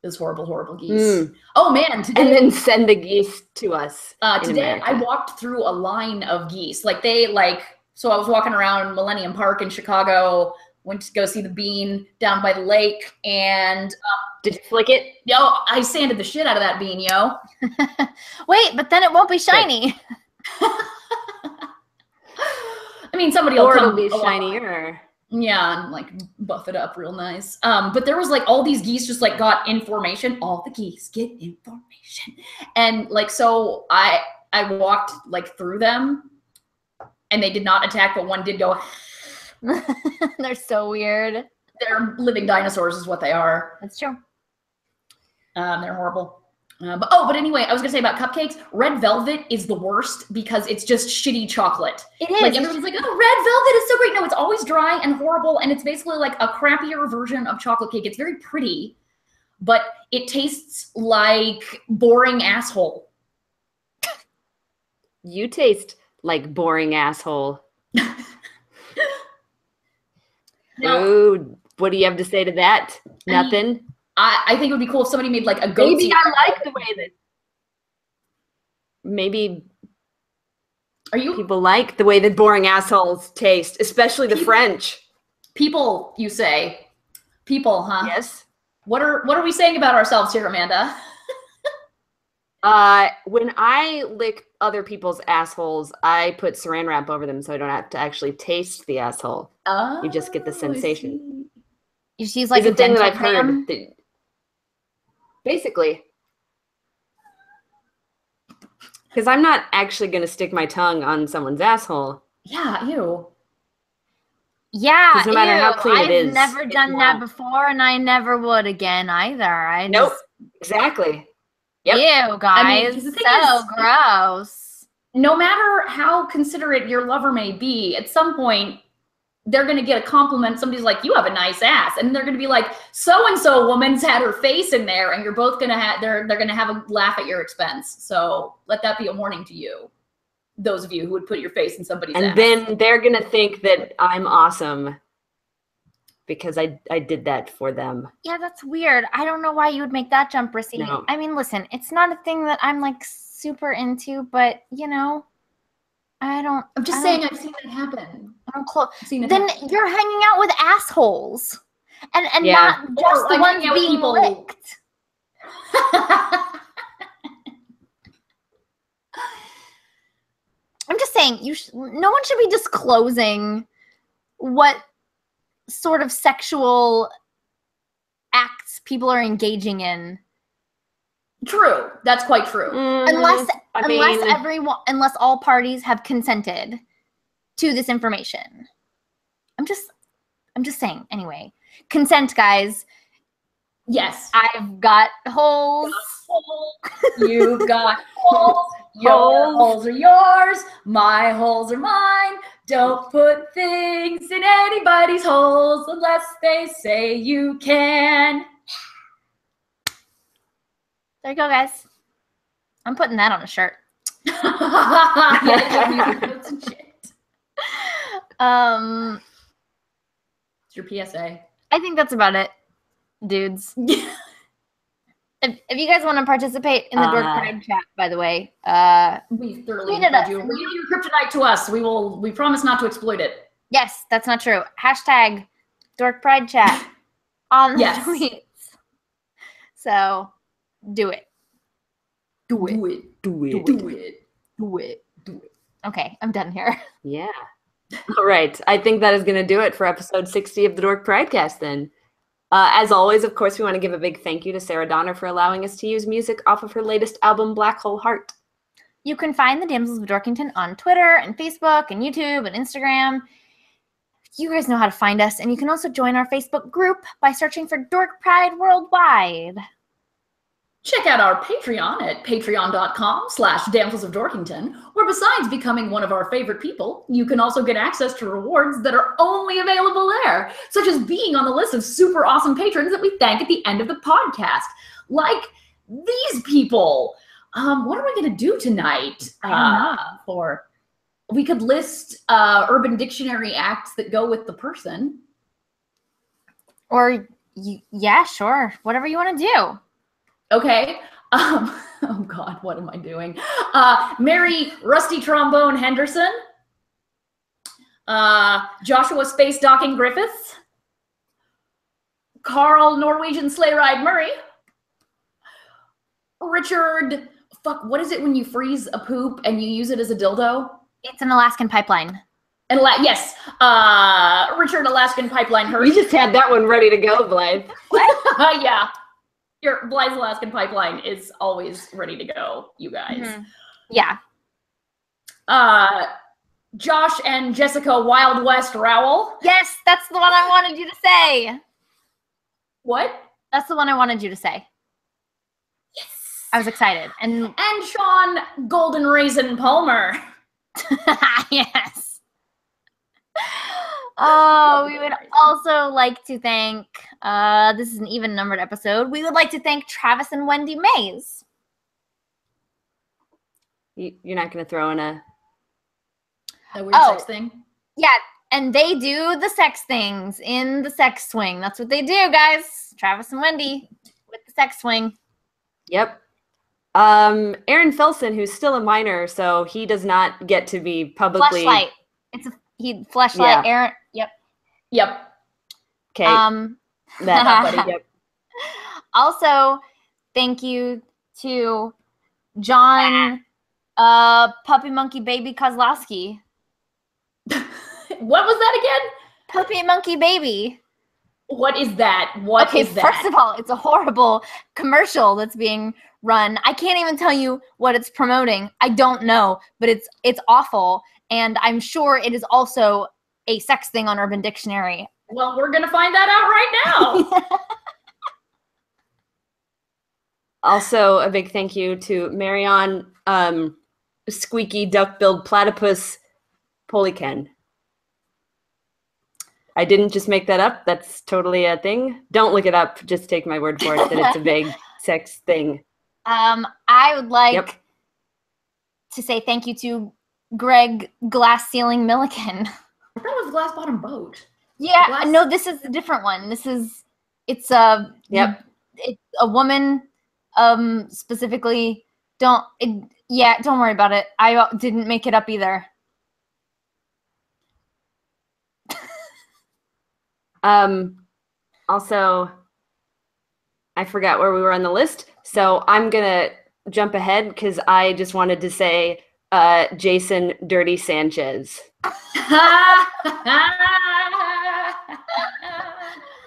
Those horrible, horrible geese. Oh man! Today, and then send the geese to us. Today I walked through a line of geese. So I was walking around Millennium Park in Chicago. Went to go see the bean down by the lake, and did you flick it? Yo, I sanded the shit out of that bean, yo. Wait, but then it won't be shiny. I mean, somebody will it'll be shinier. Yeah, and like buff it up real nice. But there was like all these geese just like got information. All the geese get information, and like so I walked like through them, and they did not attack, but one did go. They're so weird. They're living dinosaurs, is what they are. That's true. They're horrible. But anyway, I was gonna say about cupcakes. Red velvet is the worst because it's just shitty chocolate. It is. Like everyone's like, oh, red velvet is so great. No, it's always dry and horrible, and it's basically like a crappier version of chocolate cake. It's very pretty, but it tastes like boring asshole. You taste like boring asshole. Ooh, what do you have to say to that? Nothing. I think it would be cool if somebody made like a goatee. Maybe I like the way that. Maybe. Are you people like the way that boring assholes taste, especially the French? People, you say? People, huh? Yes. What are we saying about ourselves here, Amanda? When I lick other people's assholes, I put saran wrap over them so I don't have to actually taste the asshole. Oh, you just get the sensation. She's like a thing that I've heard. Basically. Because I'm not actually going to stick my tongue on someone's asshole. Yeah, ew. Yeah, no matter how clean it is. I've never done that before, and I never would again either. Nope. Exactly. Yep. Ew, guys. I mean, so gross. No matter how considerate your lover may be, at some point, they're going to get a compliment. Somebody's like, you have a nice ass. And they're going to be like, so-and-so woman's had her face in there. And you're both going to have, they're going to have a laugh at your expense. So let that be a warning to you. Those of you who would put your face in somebody's ass. And then they're going to think that I'm awesome because I did that for them. Yeah, that's weird. I don't know why you would make that jump, Rissy. No. I mean, listen, it's not a thing that I'm like super into, but I'm just saying I've seen that happen. I'm close. Then you're hanging out with assholes, and yeah. not just the ones being licked. I'm just saying, no one should be disclosing what sort of sexual acts people are engaging in True. That's quite true. Unless all parties have consented to this information. I'm just saying. Anyway, consent, guys. Yes. I've got holes. You've got holes. Your holes are yours. My holes are mine. Don't put things in anybody's holes unless they say you can. There you go, guys. I'm putting that on a shirt. It's your PSA. I think that's about it, dudes. If you guys want to participate in the Dork Pride chat, by the way, we thoroughly encourage you. Read your kryptonite to us. We promise not to exploit it. Yes, that's not true. Hashtag Dork Pride chat on the tweets. So do it. Do it. Okay, I'm done here. Yeah. All right. I think that is going to do it for episode 60 of the Dork Pridecast then. As always, of course, we want to give a big thank you to Sarah Donner for allowing us to use music off of her latest album, Black Hole Heart. You can find the Damsels of Dorkington on Twitter and Facebook and YouTube and Instagram. You guys know how to find us, and you can also join our Facebook group by searching for Dork Pride Worldwide. Check out our Patreon at patreon.com/Damsels of Dorkington, where besides becoming one of our favorite people, you can also get access to rewards that are only available there, such as being on the list of super awesome patrons that we thank at the end of the podcast, like these people. What are we going to do tonight? We could list Urban Dictionary acts that go with the person. Or, yeah, sure. Whatever you want to do. Okay. Oh God, what am I doing? Mary Rusty Trombone Henderson. Joshua Space Docking Griffiths. Carl Norwegian Sleigh Ride Murray. Richard, what is it when you freeze a poop and you use it as a dildo? It's an Alaskan pipeline. Yes. Richard Alaskan Pipeline Hirsch. You just had that one ready to go, Blythe. Yeah. Your Blythe's Alaskan Pipeline is always ready to go, you guys. Mm-hmm. Yeah. Josh and Jessica Wild West Rowell. Yes, that's the one I wanted you to say. What? That's the one I wanted you to say. Yes. I was excited. And Sean Golden Raisin Palmer. Yes. Oh, we would also like to thank, this is an even numbered episode, we would like to thank Travis and Wendy Mays. You're not going to throw in a weird sex thing? Yeah, and they do the sex things in the sex swing. That's what they do, guys. Travis and Wendy with the sex swing. Yep. Aaron Felson, who's still a minor, so he does not get to be publicly... Fleshlight. Fleshlight, yeah. Aaron. Yep. Okay. Yep. Also, thank you to John Puppy Monkey Baby Kozlowski. What was that again? Puppy Monkey Baby. What is that? What is that? First of all, it's a horrible commercial that's being run. I can't even tell you what it's promoting. I don't know, but it's awful. And I'm sure it is also a sex thing on Urban Dictionary. Well, we're going to find that out right now. Also, a big thank you to Marion Squeaky Duck-Billed Platypus Polyken. I didn't just make that up. That's totally a thing. Don't look it up. Just take my word for it that it's a big sex thing. I would like to say thank you to Greg Glass Ceiling Milliken. I thought it was Glass Bottom Boat. Yeah, no, this is a different one. It's a woman, specifically. Don't worry about it. I didn't make it up either. Also, I forgot where we were on the list, so I'm gonna jump ahead because I just wanted to say Jason Dirty Sanchez.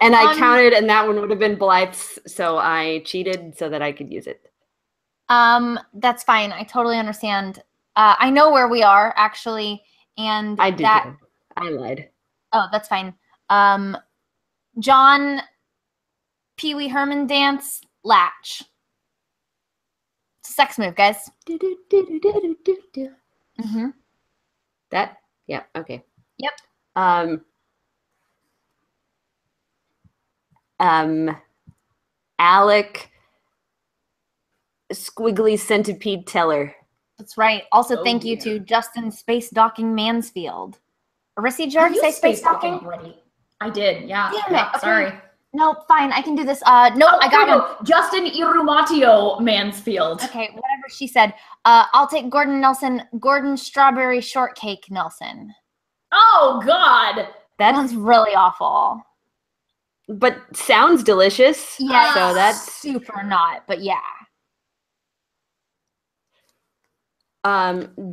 And I counted, and that one would have been Blythe's, so I cheated so that I could use it. That's fine. I totally understand. I know where we are actually, and I did. I lied. Oh, that's fine. John, Pee Wee Herman dance, latch. It's a sex move, guys. Mm-hmm. That, yeah, okay. Yep. Alec, squiggly centipede teller. That's right. Also, thank you to Justin Space Docking Mansfield. Rissy, did you say space docking? I did, yeah. Damn it. Okay. Sorry. No, fine. I can do this. No, I got one. Justin Irumatio Mansfield. Okay, whatever she said. I'll take Gordon Nelson. Gordon Strawberry Shortcake Nelson. Oh, God. That sounds really awful. But sounds delicious. Yeah. So that's super not, but yeah.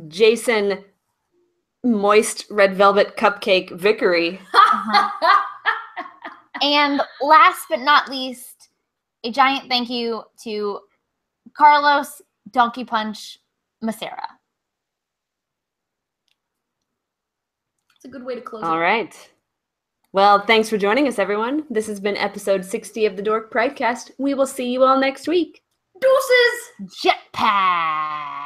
Jason Moist Red Velvet Cupcake Vickery. And last but not least, a giant thank you to Carlos Donkey Punch Macera. It's a good way to close it. All right. Well, thanks for joining us, everyone. This has been episode 60 of the Dork Pridecast. We will see you all next week. Deuces! Jetpack!